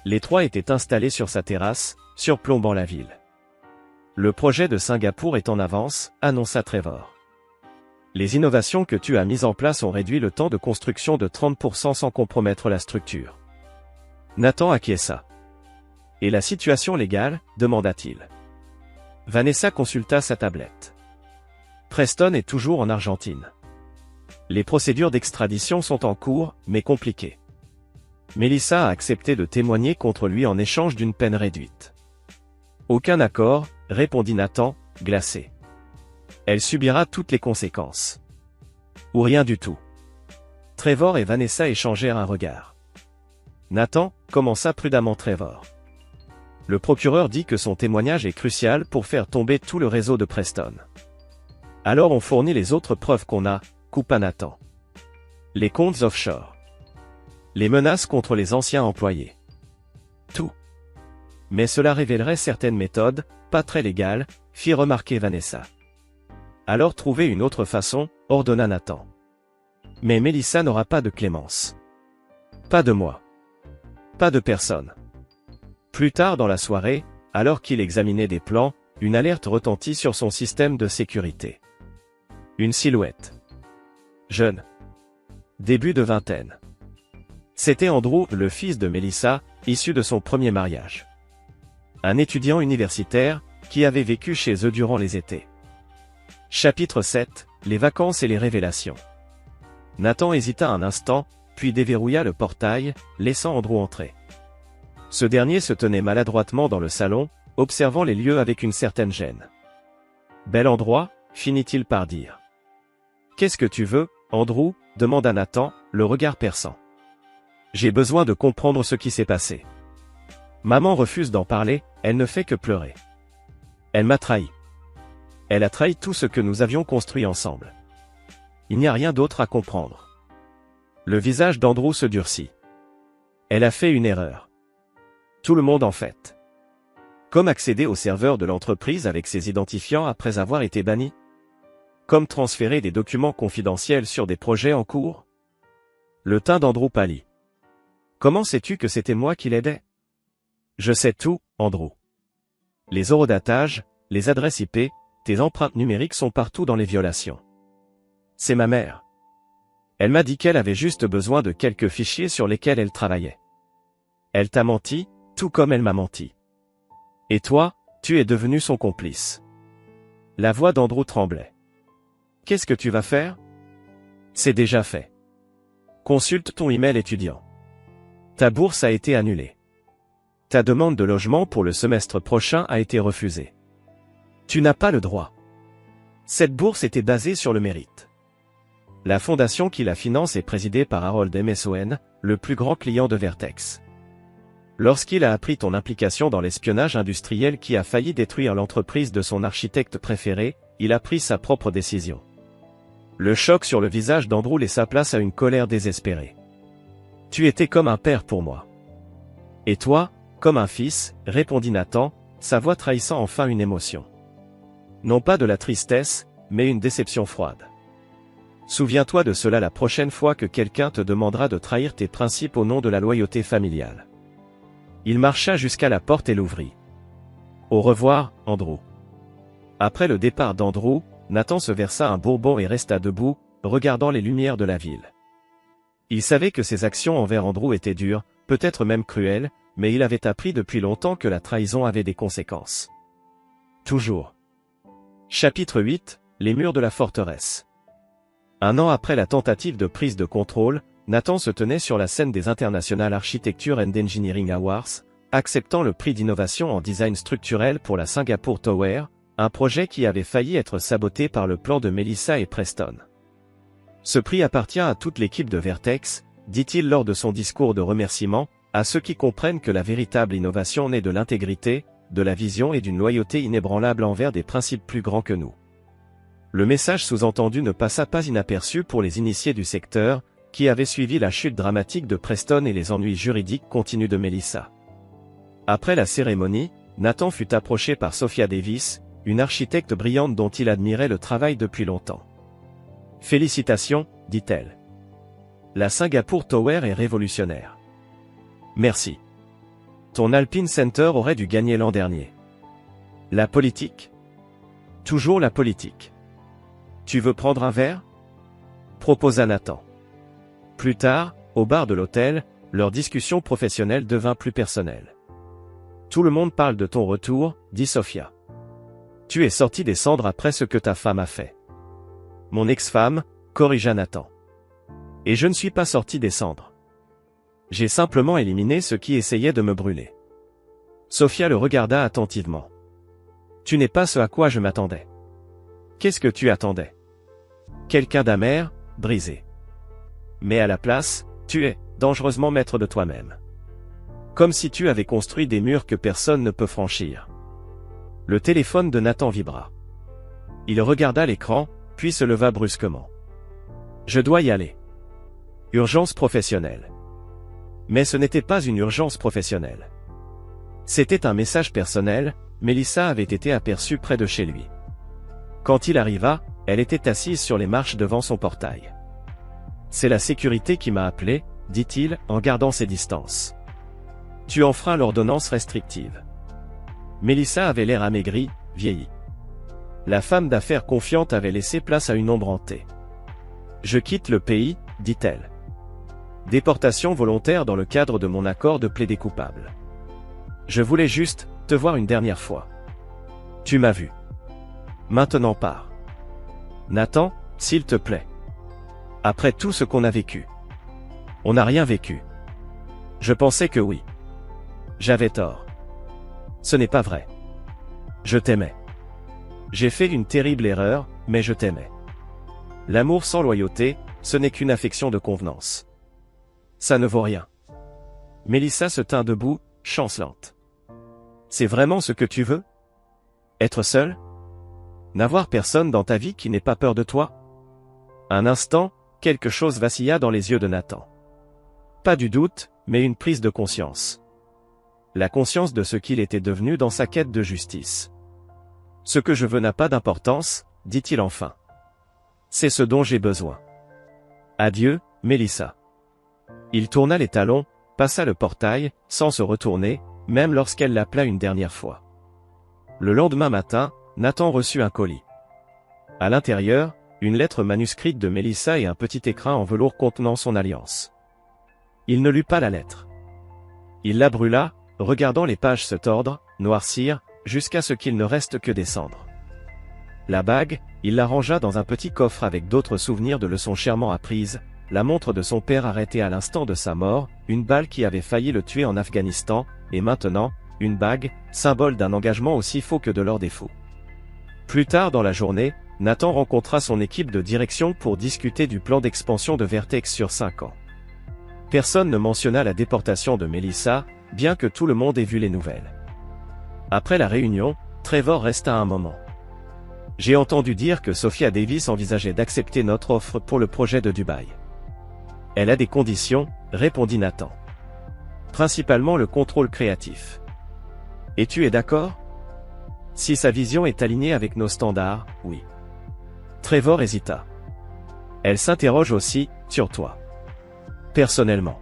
Les 3 étaient installés sur sa terrasse, surplombant la ville. Le projet de Singapour est en avance, annonça Trevor. Les innovations que tu as mises en place ont réduit le temps de construction de 30% sans compromettre la structure. Nathan acquiesça. Et la situation légale, demanda-t-il. Vanessa consulta sa tablette. Preston est toujours en Argentine. Les procédures d'extradition sont en cours, mais compliquées. Mélissa a accepté de témoigner contre lui en échange d'une peine réduite. Aucun accord, répondit Nathan, glacé. Elle subira toutes les conséquences. Ou rien du tout. Trevor et Vanessa échangèrent un regard. Nathan, commença prudemment Trevor. Le procureur dit que son témoignage est crucial pour faire tomber tout le réseau de Preston. Alors on fournit les autres preuves qu'on a, coupa Nathan. Les comptes offshore. Les menaces contre les anciens employés. Tout. Mais cela révélerait certaines méthodes, pas très légales, fit remarquer Vanessa. Alors trouvez une autre façon, ordonna Nathan. Mais Mélissa n'aura pas de clémence. Pas de moi. Pas de personne. Plus tard dans la soirée, alors qu'il examinait des plans, une alerte retentit sur son système de sécurité. Une silhouette. Jeune. Début de vingtaine. C'était Andrew, le fils de Melissa, issu de son premier mariage. Un étudiant universitaire, qui avait vécu chez eux durant les étés. Chapitre 7, les vacances et les révélations. Nathan hésita un instant, puis déverrouilla le portail, laissant Andrew entrer. Ce dernier se tenait maladroitement dans le salon, observant les lieux avec une certaine gêne. « Bel endroit », finit-il par dire. « Qu'est-ce que tu veux, Andrew » demanda Nathan, le regard perçant. « J'ai besoin de comprendre ce qui s'est passé. Maman refuse d'en parler, elle ne fait que pleurer. Elle m'a trahi. Elle a trahi tout ce que nous avions construit ensemble. Il n'y a rien d'autre à comprendre. » Le visage d'Andrew se durcit. Elle a fait une erreur. Tout le monde en fait. Comme accéder au serveur de l'entreprise avec ses identifiants après avoir été banni? Comme transférer des documents confidentiels sur des projets en cours? Le teint d'Andrew pâlit. Comment sais-tu que c'était moi qui l'aidais? Je sais tout, Andrew. Les horodatages, les adresses IP, tes empreintes numériques sont partout dans les violations. C'est ma mère. Elle m'a dit qu'elle avait juste besoin de quelques fichiers sur lesquels elle travaillait. Elle t'a menti, tout comme elle m'a menti. Et toi, tu es devenu son complice. La voix d'Andrew tremblait. Qu'est-ce que tu vas faire? C'est déjà fait. Consulte ton email étudiant. Ta bourse a été annulée. Ta demande de logement pour le semestre prochain a été refusée. Tu n'as pas le droit. Cette bourse était basée sur le mérite. La fondation qui la finance est présidée par Harold MSON, le plus grand client de Vertex. Lorsqu'il a appris ton implication dans l'espionnage industriel qui a failli détruire l'entreprise de son architecte préféré, il a pris sa propre décision. Le choc sur le visage d'Andrew laissa place à une colère désespérée. Tu étais comme un père pour moi. Et toi, comme un fils, répondit Nathan, sa voix trahissant enfin une émotion. Non pas de la tristesse, mais une déception froide. Souviens-toi de cela la prochaine fois que quelqu'un te demandera de trahir tes principes au nom de la loyauté familiale. Il marcha jusqu'à la porte et l'ouvrit. Au revoir, Andrew. Après le départ d'Andrew, Nathan se versa un bourbon et resta debout, regardant les lumières de la ville. Il savait que ses actions envers Andrew étaient dures, peut-être même cruelles, mais il avait appris depuis longtemps que la trahison avait des conséquences. Toujours. Chapitre 8, les murs de la forteresse. Un an après la tentative de prise de contrôle, Nathan se tenait sur la scène des International Architecture and Engineering Awards, acceptant le prix d'innovation en design structurel pour la Singapore Tower, un projet qui avait failli être saboté par le plan de Melissa et Preston. Ce prix appartient à toute l'équipe de Vertex, dit-il lors de son discours de remerciement, à ceux qui comprennent que la véritable innovation naît de l'intégrité, de la vision et d'une loyauté inébranlable envers des principes plus grands que nous. Le message sous-entendu ne passa pas inaperçu pour les initiés du secteur, qui avaient suivi la chute dramatique de Preston et les ennuis juridiques continus de Melissa. Après la cérémonie, Nathan fut approché par Sophia Davis, une architecte brillante dont il admirait le travail depuis longtemps. « Félicitations, dit-elle. La Singapore Tower est révolutionnaire. Merci. Ton Alpine Center aurait dû gagner l'an dernier. La politique? Toujours la politique. Tu veux prendre un verre? Proposa Nathan. Plus tard, au bar de l'hôtel, leur discussion professionnelle devint plus personnelle. Tout le monde parle de ton retour, dit Sophia. Tu es sorti des cendres après ce que ta femme a fait. Mon ex-femme, corrigea Nathan. Et je ne suis pas sorti des cendres. J'ai simplement éliminé ce qui essayait de me brûler. Sophia le regarda attentivement. Tu n'es pas ce à quoi je m'attendais. Qu'est-ce que tu attendais? Quelqu'un d'amer, brisé. Mais à la place, tu es dangereusement maître de toi-même. Comme si tu avais construit des murs que personne ne peut franchir. Le téléphone de Nathan vibra. Il regarda l'écran, puis se leva brusquement. Je dois y aller. Urgence professionnelle. Mais ce n'était pas une urgence professionnelle. C'était un message personnel, Melissa avait été aperçue près de chez lui. Quand il arriva, elle était assise sur les marches devant son portail. C'est la sécurité qui m'a appelé, dit-il, en gardant ses distances. Tu enfreins l'ordonnance restrictive. Mélissa avait l'air amaigri, vieilli. La femme d'affaires confiante avait laissé place à une ombre hantée. Je quitte le pays, dit-elle. Déportation volontaire dans le cadre de mon accord de plaidé coupable. Je voulais juste te voir une dernière fois. Tu m'as vu. Maintenant pars. Nathan, s'il te plaît. Après tout ce qu'on a vécu. On n'a rien vécu. Je pensais que oui. J'avais tort. Ce n'est pas vrai. Je t'aimais. J'ai fait une terrible erreur, mais je t'aimais. L'amour sans loyauté, ce n'est qu'une affection de convenance. Ça ne vaut rien. Mélissa se tint debout, chancelante. C'est vraiment ce que tu veux? Être seule? N'avoir personne dans ta vie qui n'ait pas peur de toi? Un instant, quelque chose vacilla dans les yeux de Nathan. Pas du doute, mais une prise de conscience. La conscience de ce qu'il était devenu dans sa quête de justice. Ce que je veux n'a pas d'importance, dit-il enfin. C'est ce dont j'ai besoin. Adieu, Mélissa. Il tourna les talons, passa le portail, sans se retourner, même lorsqu'elle l'appela une dernière fois. Le lendemain matin, Nathan reçut un colis. À l'intérieur, une lettre manuscrite de Mélissa et un petit écrin en velours contenant son alliance. Il ne lut pas la lettre. Il la brûla, regardant les pages se tordre, noircir, jusqu'à ce qu'il ne reste que des cendres. La bague, il la rangea dans un petit coffre avec d'autres souvenirs de leçons chèrement apprises, la montre de son père arrêtée à l'instant de sa mort, une balle qui avait failli le tuer en Afghanistan, et maintenant, une bague, symbole d'un engagement aussi faux que de l'or des fous. Plus tard dans la journée, Nathan rencontra son équipe de direction pour discuter du plan d'expansion de Vertex sur 5 ans. Personne ne mentionna la déportation de Mélissa, bien que tout le monde ait vu les nouvelles. Après la réunion, Trevor resta un moment. J'ai entendu dire que Sophia Davis envisageait d'accepter notre offre pour le projet de Dubaï. Elle a des conditions, répondit Nathan. Principalement le contrôle créatif. Et tu es d'accord? Si sa vision est alignée avec nos standards, oui. Trevor hésita. Elle s'interroge aussi, sur toi. Personnellement.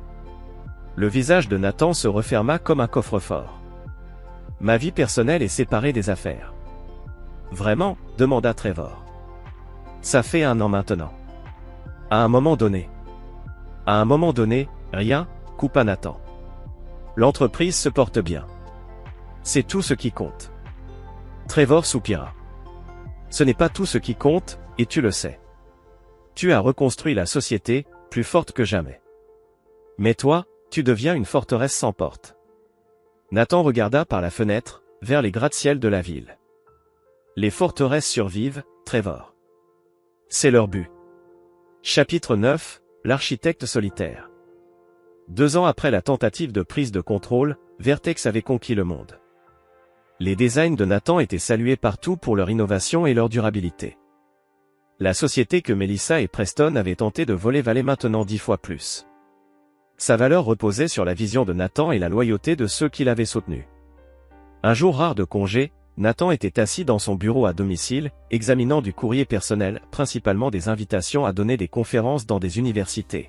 Le visage de Nathan se referma comme un coffre-fort. Ma vie personnelle est séparée des affaires. Vraiment? Demanda Trevor. Ça fait 1 an maintenant. À un moment donné. À un moment donné, rien, coupa Nathan. L'entreprise se porte bien. C'est tout ce qui compte. Trevor soupira. Ce n'est pas tout ce qui compte, et tu le sais. Tu as reconstruit la société, plus forte que jamais. Mais toi, tu deviens une forteresse sans porte. Nathan regarda par la fenêtre, vers les gratte-ciel de la ville. Les forteresses survivent, Trevor. C'est leur but. Chapitre 9, l'architecte solitaire. 2 ans après la tentative de prise de contrôle, Vertex avait conquis le monde. Les designs de Nathan étaient salués partout pour leur innovation et leur durabilité. La société que Mélissa et Preston avaient tenté de voler valait maintenant 10 fois plus. Sa valeur reposait sur la vision de Nathan et la loyauté de ceux qui l'avaient soutenu. Un jour rare de congé, Nathan était assis dans son bureau à domicile, examinant du courrier personnel, principalement des invitations à donner des conférences dans des universités.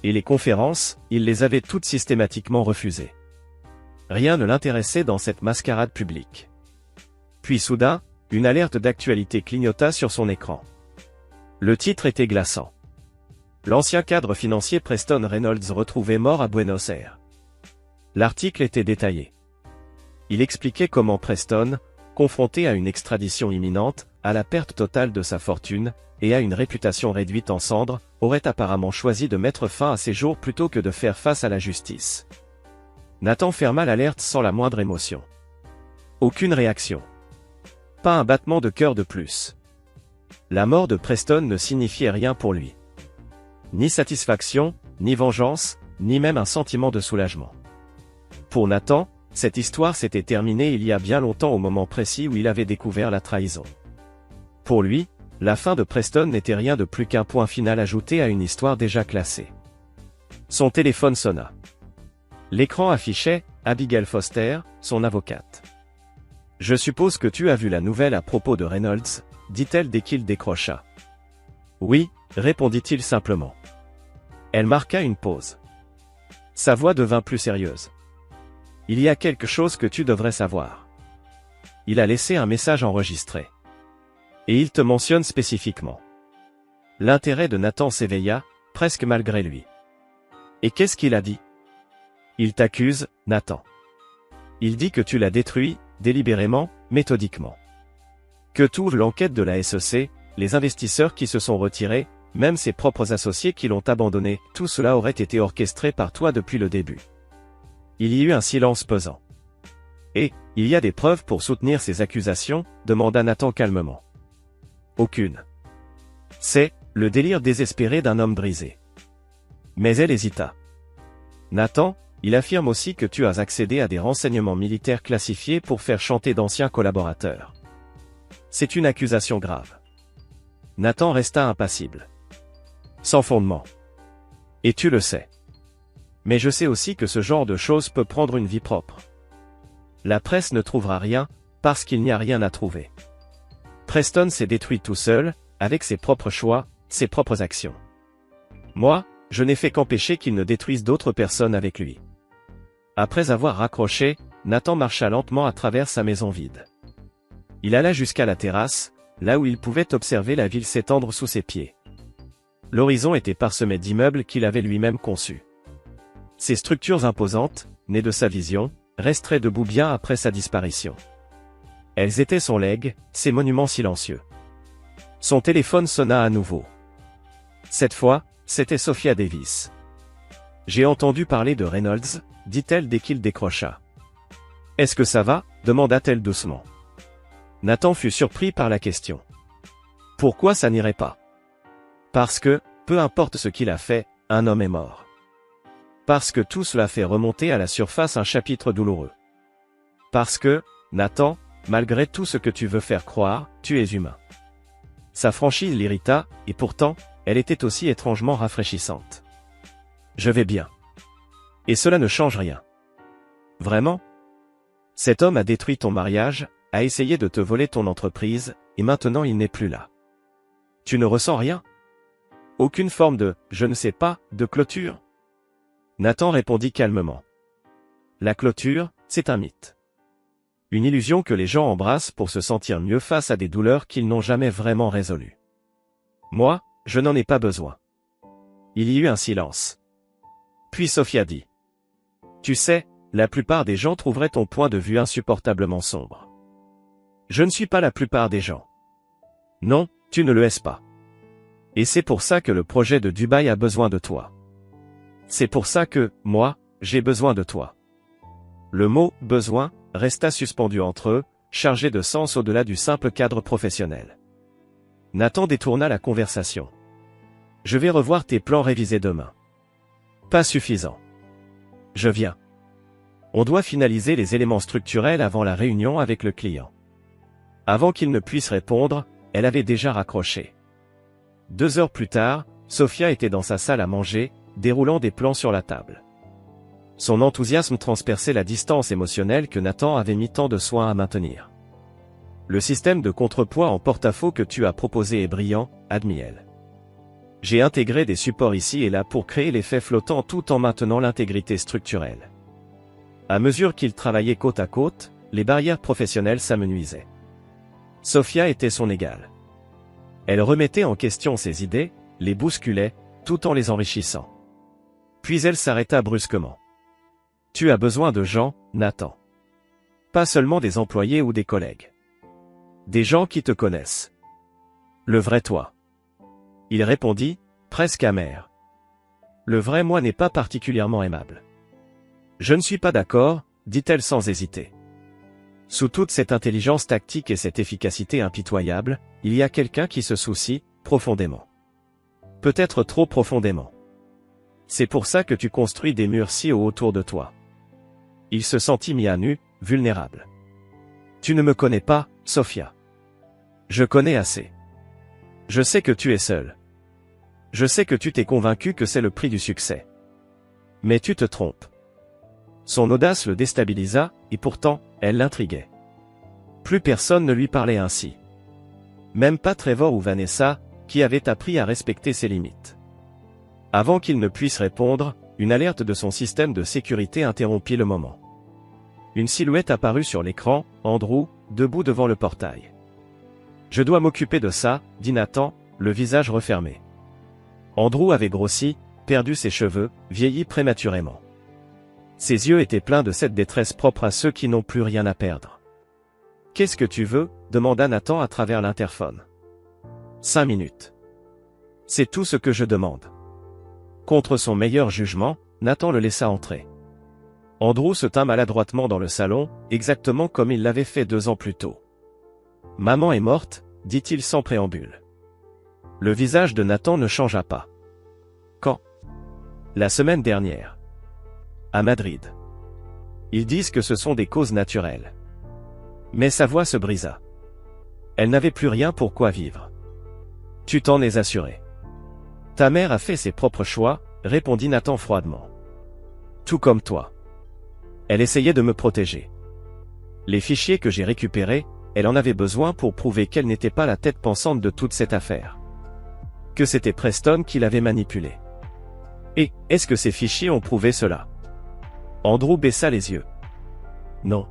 Et les conférences, il les avait toutes systématiquement refusées. Rien ne l'intéressait dans cette mascarade publique. Puis soudain, une alerte d'actualité clignota sur son écran. Le titre était glaçant. L'ancien cadre financier Preston Reynolds retrouvé mort à Buenos Aires. L'article était détaillé. Il expliquait comment Preston, confronté à une extradition imminente, à la perte totale de sa fortune, et à une réputation réduite en cendres, aurait apparemment choisi de mettre fin à ses jours plutôt que de faire face à la justice. Nathan ferma l'alerte sans la moindre émotion. Aucune réaction. Pas un battement de cœur de plus. La mort de Preston ne signifiait rien pour lui. Ni satisfaction, ni vengeance, ni même un sentiment de soulagement. Pour Nathan, cette histoire s'était terminée il y a bien longtemps au moment précis où il avait découvert la trahison. Pour lui, la fin de Preston n'était rien de plus qu'un point final ajouté à une histoire déjà classée. Son téléphone sonna. L'écran affichait Abigail Foster, son avocate. « Je suppose que tu as vu la nouvelle à propos de Reynolds, » dit-elle dès qu'il décrocha. « Oui, » répondit-il simplement. Elle marqua une pause. Sa voix devint plus sérieuse. Il y a quelque chose que tu devrais savoir. Il a laissé un message enregistré. Et il te mentionne spécifiquement. L'intérêt de Nathan s'éveilla, presque malgré lui. Et qu'est-ce qu'il a dit? Il t'accuse, Nathan. Il dit que tu l'as détruit, délibérément, méthodiquement. Que toute l'enquête de la SEC, les investisseurs qui se sont retirés, même ses propres associés qui l'ont abandonné, tout cela aurait été orchestré par toi depuis le début. Il y eut un silence pesant. Et, il y a des preuves pour soutenir ces accusations, demanda Nathan calmement. Aucune. C'est le délire désespéré d'un homme brisé. Mais elle hésita. Nathan, il affirme aussi que tu as accédé à des renseignements militaires classifiés pour faire chanter d'anciens collaborateurs. C'est une accusation grave. Nathan resta impassible. Sans fondement. Et tu le sais. Mais je sais aussi que ce genre de choses peut prendre une vie propre. La presse ne trouvera rien, parce qu'il n'y a rien à trouver. Preston s'est détruit tout seul, avec ses propres choix, ses propres actions. Moi, je n'ai fait qu'empêcher qu'il ne détruise d'autres personnes avec lui. Après avoir raccroché, Nathan marcha lentement à travers sa maison vide. Il alla jusqu'à la terrasse, là où il pouvait observer la ville s'étendre sous ses pieds. L'horizon était parsemé d'immeubles qu'il avait lui-même conçus. Ces structures imposantes, nées de sa vision, resteraient debout bien après sa disparition. Elles étaient son legs, ses monuments silencieux. Son téléphone sonna à nouveau. Cette fois, c'était Sophia Davis. « J'ai entendu parler de Reynolds », dit-elle dès qu'il décrocha. « Est-ce que ça va ?» demanda-t-elle doucement. Nathan fut surpris par la question. « Pourquoi ça n'irait pas ?»« Parce que, peu importe ce qu'il a fait, un homme est mort. Parce que tout cela fait remonter à la surface un chapitre douloureux. Parce que, Nathan, malgré tout ce que tu veux faire croire, tu es humain. » Sa franchise l'irrita, et pourtant, elle était aussi étrangement rafraîchissante. « Je vais bien. Et cela ne change rien. Vraiment? Cet homme a détruit ton mariage, a essayé de te voler ton entreprise, et maintenant il n'est plus là. Tu ne ressens rien? Aucune forme de, je ne sais pas, de clôture? » Nathan répondit calmement. La clôture, c'est un mythe. Une illusion que les gens embrassent pour se sentir mieux face à des douleurs qu'ils n'ont jamais vraiment résolues. Moi, je n'en ai pas besoin. Il y eut un silence. Puis Sophia dit. Tu sais, la plupart des gens trouveraient ton point de vue insupportablement sombre. Je ne suis pas la plupart des gens. Non, tu ne le es pas. Et c'est pour ça que le projet de Dubaï a besoin de toi. C'est pour ça que, moi, j'ai besoin de toi. Le mot « besoin » resta suspendu entre eux, chargé de sens au-delà du simple cadre professionnel. Nathan détourna la conversation. Je vais revoir tes plans révisés demain. Pas suffisant. Je viens. On doit finaliser les éléments structurels avant la réunion avec le client. Avant qu'il ne puisse répondre, elle avait déjà raccroché. 2 heures plus tard, Sophia était dans sa salle à manger, déroulant des plans sur la table. Son enthousiasme transperçait la distance émotionnelle que Nathan avait mis tant de soin à maintenir. Le système de contrepoids en porte-à-faux que tu as proposé est brillant, admit-elle. J'ai intégré des supports ici et là pour créer l'effet flottant tout en maintenant l'intégrité structurelle. À mesure qu'ils travaillaient côte à côte, les barrières professionnelles s'amenuisaient. Sophia était son égale. Elle remettait en question ses idées, les bousculait, tout en les enrichissant. Puis elle s'arrêta brusquement. Tu as besoin de gens, Nathan. Pas seulement des employés ou des collègues. Des gens qui te connaissent. Le vrai toi. Il répondit, presque amer. Le vrai moi n'est pas particulièrement aimable. Je ne suis pas d'accord, dit-elle sans hésiter. Sous toute cette intelligence tactique et cette efficacité impitoyable, il y a quelqu'un qui se soucie, profondément. Peut-être trop profondément. C'est pour ça que tu construis des murs si hauts autour de toi. Il se sentit mis à nu, vulnérable. Tu ne me connais pas, Sophia. Je connais assez. Je sais que tu es seule. Je sais que tu t'es convaincu que c'est le prix du succès. Mais tu te trompes. Son audace le déstabilisa, et pourtant, elle l'intriguait. Plus personne ne lui parlait ainsi. Même pas Trevor ou Vanessa, qui avaient appris à respecter ses limites. Avant qu'il ne puisse répondre, une alerte de son système de sécurité interrompit le moment. Une silhouette apparut sur l'écran, Andrew, debout devant le portail. « Je dois m'occuper de ça, » dit Nathan, le visage refermé. Andrew avait grossi, perdu ses cheveux, vieilli prématurément. Ses yeux étaient pleins de cette détresse propre à ceux qui n'ont plus rien à perdre. « Qu'est-ce que tu veux ?» demanda Nathan à travers l'interphone. « 5 minutes. C'est tout ce que je demande. » Contre son meilleur jugement, Nathan le laissa entrer. Andrew se tint maladroitement dans le salon, exactement comme il l'avait fait 2 ans plus tôt. « Maman est morte, » dit-il sans préambule. Le visage de Nathan ne changea pas. « Quand ?»« La semaine dernière. À Madrid. Ils disent que ce sont des causes naturelles. » Mais sa voix se brisa. Elle n'avait plus rien pour quoi vivre. « Tu t'en es assuré. »« Ta mère a fait ses propres choix, » répondit Nathan froidement. « Tout comme toi. Elle essayait de me protéger. Les fichiers que j'ai récupérés, elle en avait besoin pour prouver qu'elle n'était pas la tête pensante de toute cette affaire. Que c'était Preston qui l'avait manipulé. Et, est-ce que ces fichiers ont prouvé cela ? Andrew baissa les yeux. Non.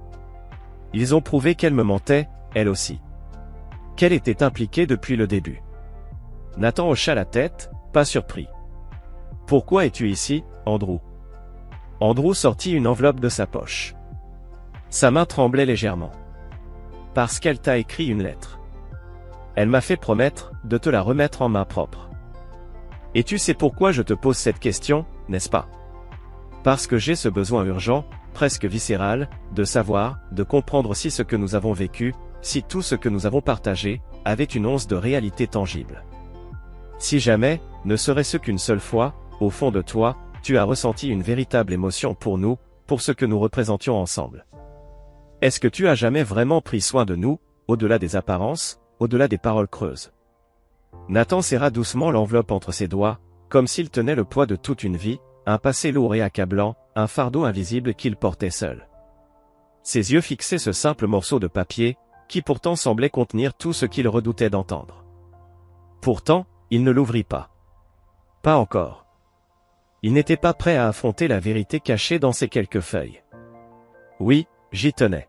Ils ont prouvé qu'elle me mentait, elle aussi. Qu'elle était impliquée depuis le début. Nathan hocha la tête, pas surpris. Pourquoi es-tu ici, Andrew ? Andrew sortit une enveloppe de sa poche. Sa main tremblait légèrement. Parce qu'elle t'a écrit une lettre. Elle m'a fait promettre de te la remettre en main propre. Et tu sais pourquoi je te pose cette question, n'est-ce pas ? Parce que j'ai ce besoin urgent, presque viscéral, de savoir, de comprendre si ce que nous avons vécu, si tout ce que nous avons partagé, avait une once de réalité tangible. Si jamais, ne serait-ce qu'une seule fois, au fond de toi, tu as ressenti une véritable émotion pour nous, pour ce que nous représentions ensemble. Est-ce que tu as jamais vraiment pris soin de nous, au-delà des apparences, au-delà des paroles creuses ? Nathan serra doucement l'enveloppe entre ses doigts, comme s'il tenait le poids de toute une vie, un passé lourd et accablant, un fardeau invisible qu'il portait seul. Ses yeux fixaient ce simple morceau de papier, qui pourtant semblait contenir tout ce qu'il redoutait d'entendre. Pourtant, il ne l'ouvrit pas. Pas encore. Il n'était pas prêt à affronter la vérité cachée dans ces quelques feuilles. Oui, j'y tenais.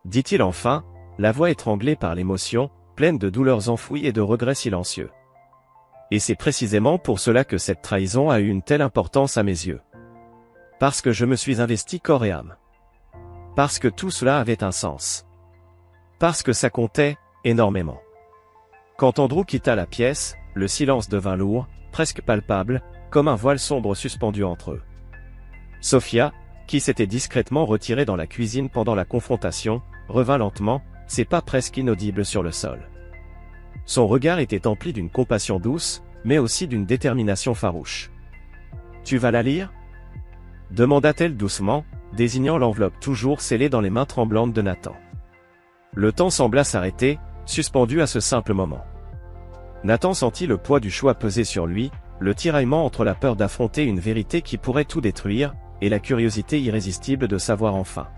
Dit-il enfin, la voix étranglée par l'émotion, pleine de douleurs enfouies et de regrets silencieux. Et c'est précisément pour cela que cette trahison a eu une telle importance à mes yeux. Parce que je me suis investi corps et âme. Parce que tout cela avait un sens. Parce que ça comptait, énormément. Quand Andrew quitta la pièce, le silence devint lourd, presque palpable, comme un voile sombre suspendu entre eux. Sophia, qui s'était discrètement retirée dans la cuisine pendant la confrontation, revint lentement, ses pas presque inaudibles sur le sol. Son regard était empli d'une compassion douce, mais aussi d'une détermination farouche. « Tu vas la lire » demanda-t-elle doucement, désignant l'enveloppe toujours scellée dans les mains tremblantes de Nathan. Le temps sembla s'arrêter, suspendu à ce simple moment. Nathan sentit le poids du choix peser sur lui, le tiraillement entre la peur d'affronter une vérité qui pourrait tout détruire, et la curiosité irrésistible de savoir enfin.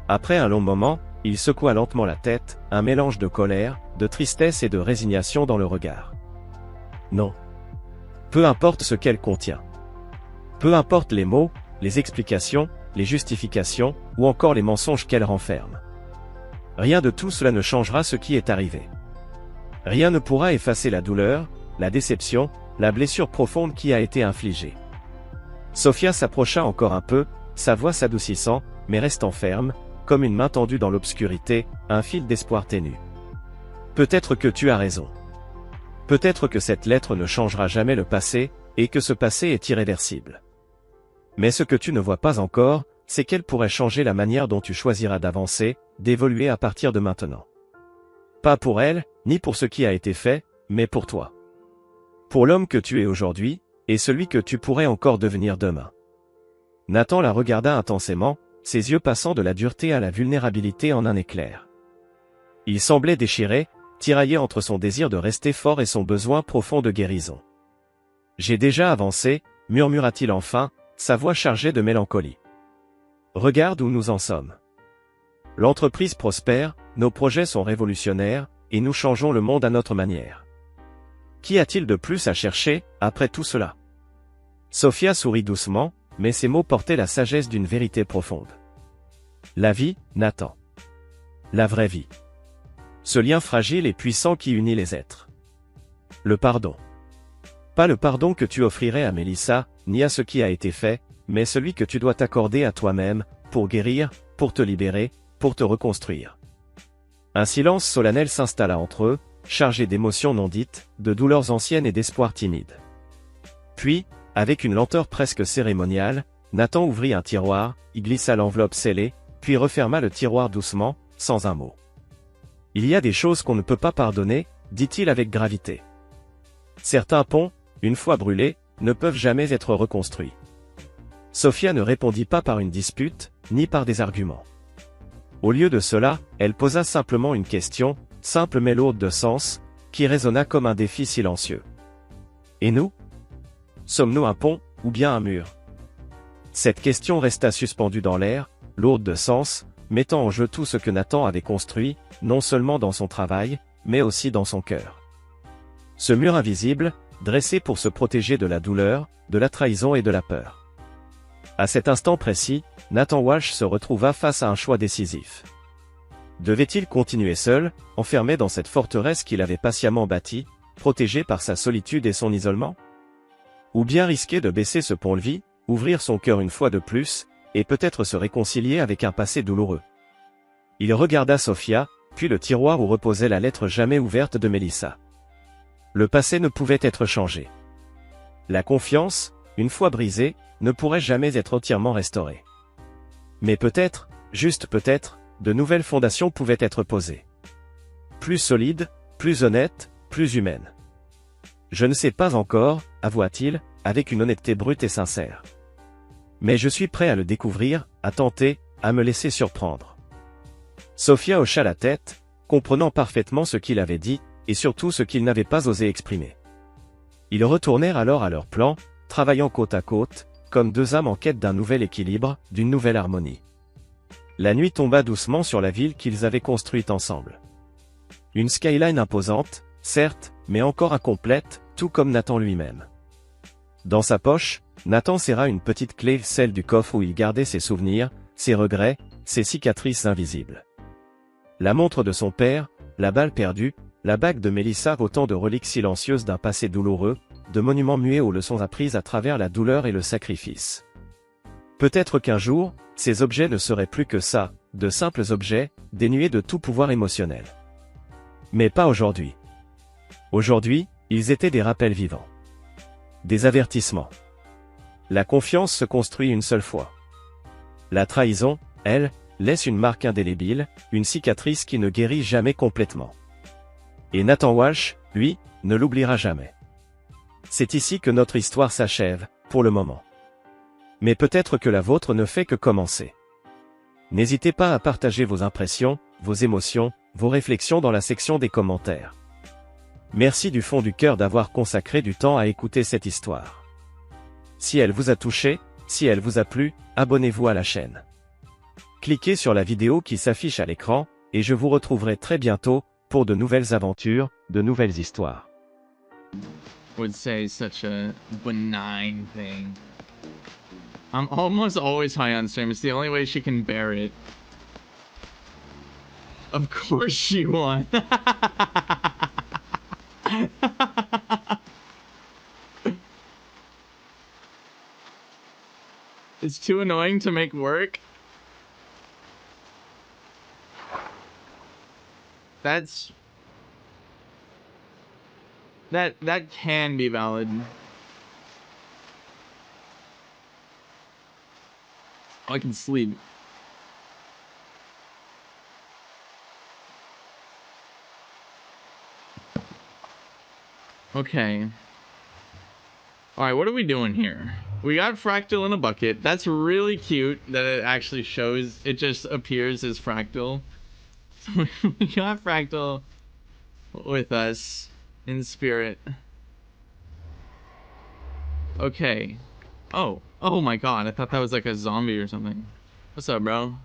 Après un long moment, il secoua lentement la tête, un mélange de colère, de tristesse et de résignation dans le regard. Non. Peu importe ce qu'elle contient. Peu importe les mots, les explications, les justifications, ou encore les mensonges qu'elle renferme. Rien de tout cela ne changera ce qui est arrivé. Rien ne pourra effacer la douleur, la déception, la blessure profonde qui a été infligée. Sophia s'approcha encore un peu, sa voix s'adoucissant, mais restant ferme, comme une main tendue dans l'obscurité, un fil d'espoir ténu. Peut-être que tu as raison. Peut-être que cette lettre ne changera jamais le passé, et que ce passé est irréversible. Mais ce que tu ne vois pas encore, c'est qu'elle pourrait changer la manière dont tu choisiras d'avancer, d'évoluer à partir de maintenant. Pas pour elle, ni pour ce qui a été fait, mais pour toi. Pour l'homme que tu es aujourd'hui, et celui que tu pourrais encore devenir demain. Nathan la regarda intensément, ses yeux passant de la dureté à la vulnérabilité en un éclair. Il semblait déchiré, tiraillé entre son désir de rester fort et son besoin profond de guérison. « J'ai déjà avancé » murmura-t-il enfin, sa voix chargée de mélancolie. « Regarde où nous en sommes. L'entreprise prospère, nos projets sont révolutionnaires, et nous changeons le monde à notre manière. Qu'y a-t-il de plus à chercher, après tout cela ?» Sophia sourit doucement, mais ses mots portaient la sagesse d'une vérité profonde. La vie, Nathan. La vraie vie. Ce lien fragile et puissant qui unit les êtres. Le pardon. Pas le pardon que tu offrirais à Mélissa, ni à ce qui a été fait, mais celui que tu dois t'accorder à toi-même, pour guérir, pour te libérer, pour te reconstruire. Un silence solennel s'installa entre eux, chargé d'émotions non dites, de douleurs anciennes et d'espoirs timides. Puis, avec une lenteur presque cérémoniale, Nathan ouvrit un tiroir, y glissa l'enveloppe scellée, puis referma le tiroir doucement, sans un mot. Il y a des choses qu'on ne peut pas pardonner, dit-il avec gravité. Certains ponts, une fois brûlés, ne peuvent jamais être reconstruits. Sophia ne répondit pas par une dispute, ni par des arguments. Au lieu de cela, elle posa simplement une question, simple mais lourde de sens, qui résonna comme un défi silencieux. Et nous? Sommes-nous un pont, ou bien un mur? Cette question resta suspendue dans l'air, lourde de sens, mettant en jeu tout ce que Nathan avait construit, non seulement dans son travail, mais aussi dans son cœur. Ce mur invisible, dressé pour se protéger de la douleur, de la trahison et de la peur. À cet instant précis, Nathan Walsh se retrouva face à un choix décisif. Devait-il continuer seul, enfermé dans cette forteresse qu'il avait patiemment bâtie, protégé par sa solitude et son isolement? Ou bien risquer de baisser ce pont-levis, ouvrir son cœur une fois de plus, et peut-être se réconcilier avec un passé douloureux? Il regarda Sophia, puis le tiroir où reposait la lettre jamais ouverte de Mélissa. Le passé ne pouvait être changé. La confiance, une fois brisée, ne pourrait jamais être entièrement restaurée. Mais peut-être, juste peut-être, de nouvelles fondations pouvaient être posées. Plus solides, plus honnêtes, plus humaines. Je ne sais pas encore, avoua-t-il, avec une honnêteté brute et sincère. Mais je suis prêt à le découvrir, à tenter, à me laisser surprendre. Sophia hocha la tête, comprenant parfaitement ce qu'il avait dit, et surtout ce qu'il n'avait pas osé exprimer. Ils retournèrent alors à leur plan, travaillant côte à côte, comme deux âmes en quête d'un nouvel équilibre, d'une nouvelle harmonie. La nuit tomba doucement sur la ville qu'ils avaient construite ensemble. Une skyline imposante, certes, mais encore incomplète, tout comme Nathan lui-même. Dans sa poche, Nathan serra une petite clé, celle du coffre où il gardait ses souvenirs, ses regrets, ses cicatrices invisibles. La montre de son père, la balle perdue, la bague de Mélissa, autant de reliques silencieuses d'un passé douloureux, de monuments muets aux leçons apprises à travers la douleur et le sacrifice. Peut-être qu'un jour, ces objets ne seraient plus que ça, de simples objets, dénués de tout pouvoir émotionnel. Mais pas aujourd'hui. Aujourd'hui, ils étaient des rappels vivants. Des avertissements. La confiance se construit une seule fois. La trahison, elle, laisse une marque indélébile, une cicatrice qui ne guérit jamais complètement. Et Nathan Walsh, lui, ne l'oubliera jamais. C'est ici que notre histoire s'achève, pour le moment. Mais peut-être que la vôtre ne fait que commencer. N'hésitez pas à partager vos impressions, vos émotions, vos réflexions dans la section des commentaires. Merci du fond du cœur d'avoir consacré du temps à écouter cette histoire. Si elle vous a touché, si elle vous a plu, abonnez-vous à la chaîne. Cliquez sur la vidéo qui s'affiche à l'écran, et je vous retrouverai très bientôt, pour de nouvelles aventures, de nouvelles histoires. Would say such a benign thing. I'm almost always high on stream. It's the only way she can bear it. Of course she won. It's too annoying to make work. That can be valid. I can sleep. Okay. Alright, what are we doing here? We got Fractal in a bucket. That's really cute that it actually shows, it just appears as Fractal. We got Fractal with us in spirit. Okay. Oh my god, I thought that was like a zombie or something. What's up, bro?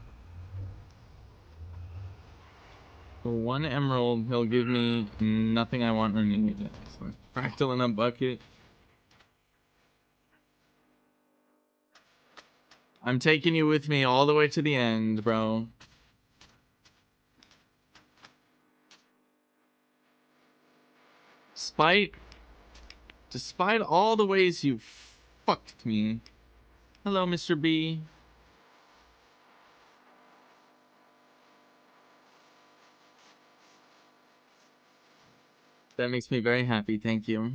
For 1 emerald, he'll give me nothing I want or need. So, Fractal in a bucket. I'm taking you with me all the way to the end, bro. Despite all the ways you fucked me. Hello, Mr. B. That makes me very happy, thank you.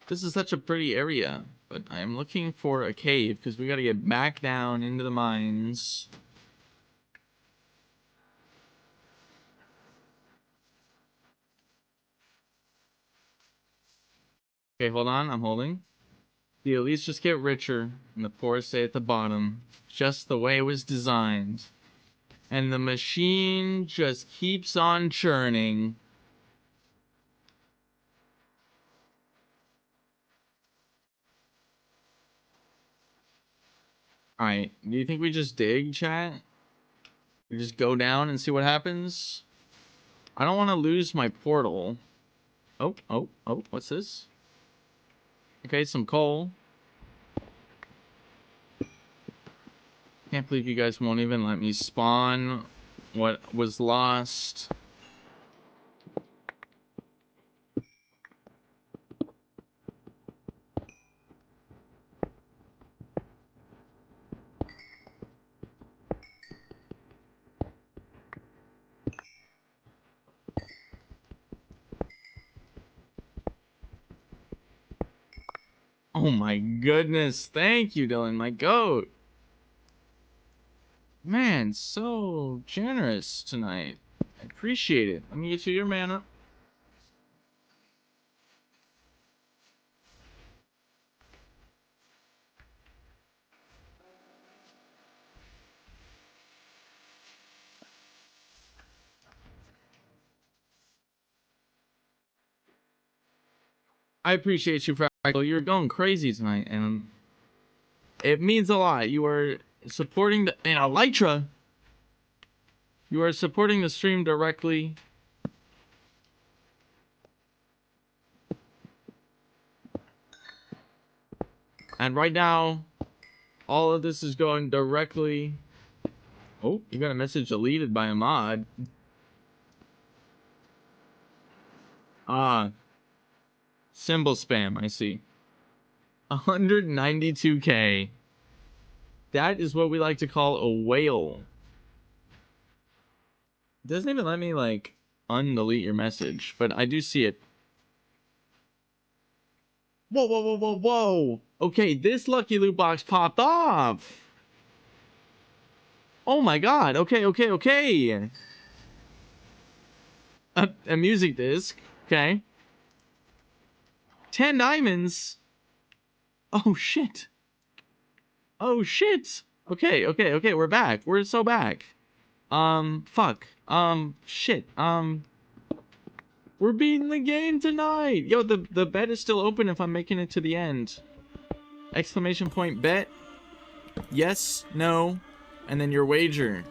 This is such a pretty area, but I'm looking for a cave because we gotta get back down into the mines. Okay, hold on, I'm holding. The elites just get richer, and the poor stay at the bottom. Just the way it was designed. And the machine just keeps on churning. Alright, do you think we just dig, chat? We just go down and see what happens? I don't want to lose my portal. Oh, what's this? Okay, some coal. Can't believe you guys won't even let me spawn what was lost. Oh my goodness, thank you, Dylan, my goat. Man, so generous tonight. I appreciate it. Let me get you your mana. I appreciate you, Fractal. You're going crazy tonight, and it means a lot. You are supporting the... And Elytra! You are supporting the stream directly. And right now, all of this is going directly... Oh, you got a message deleted by a mod. Ah. Symbol spam, I see. 192k. That is what we like to call a whale. It doesn't even let me, like, undelete your message, but I do see it. Whoa. Okay, this lucky loot box popped off. Oh my god, okay. A music disc, okay. 10 diamonds. Oh shit. Okay, we're back. We're so back. Fuck. Shit. We're beating the game tonight. Yo, the bet is still open if I'm making it to the end. Exclamation point bet. Yes, no, and then your wager.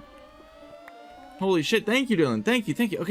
Holy shit, thank you, Dylan. Thank you. Okay.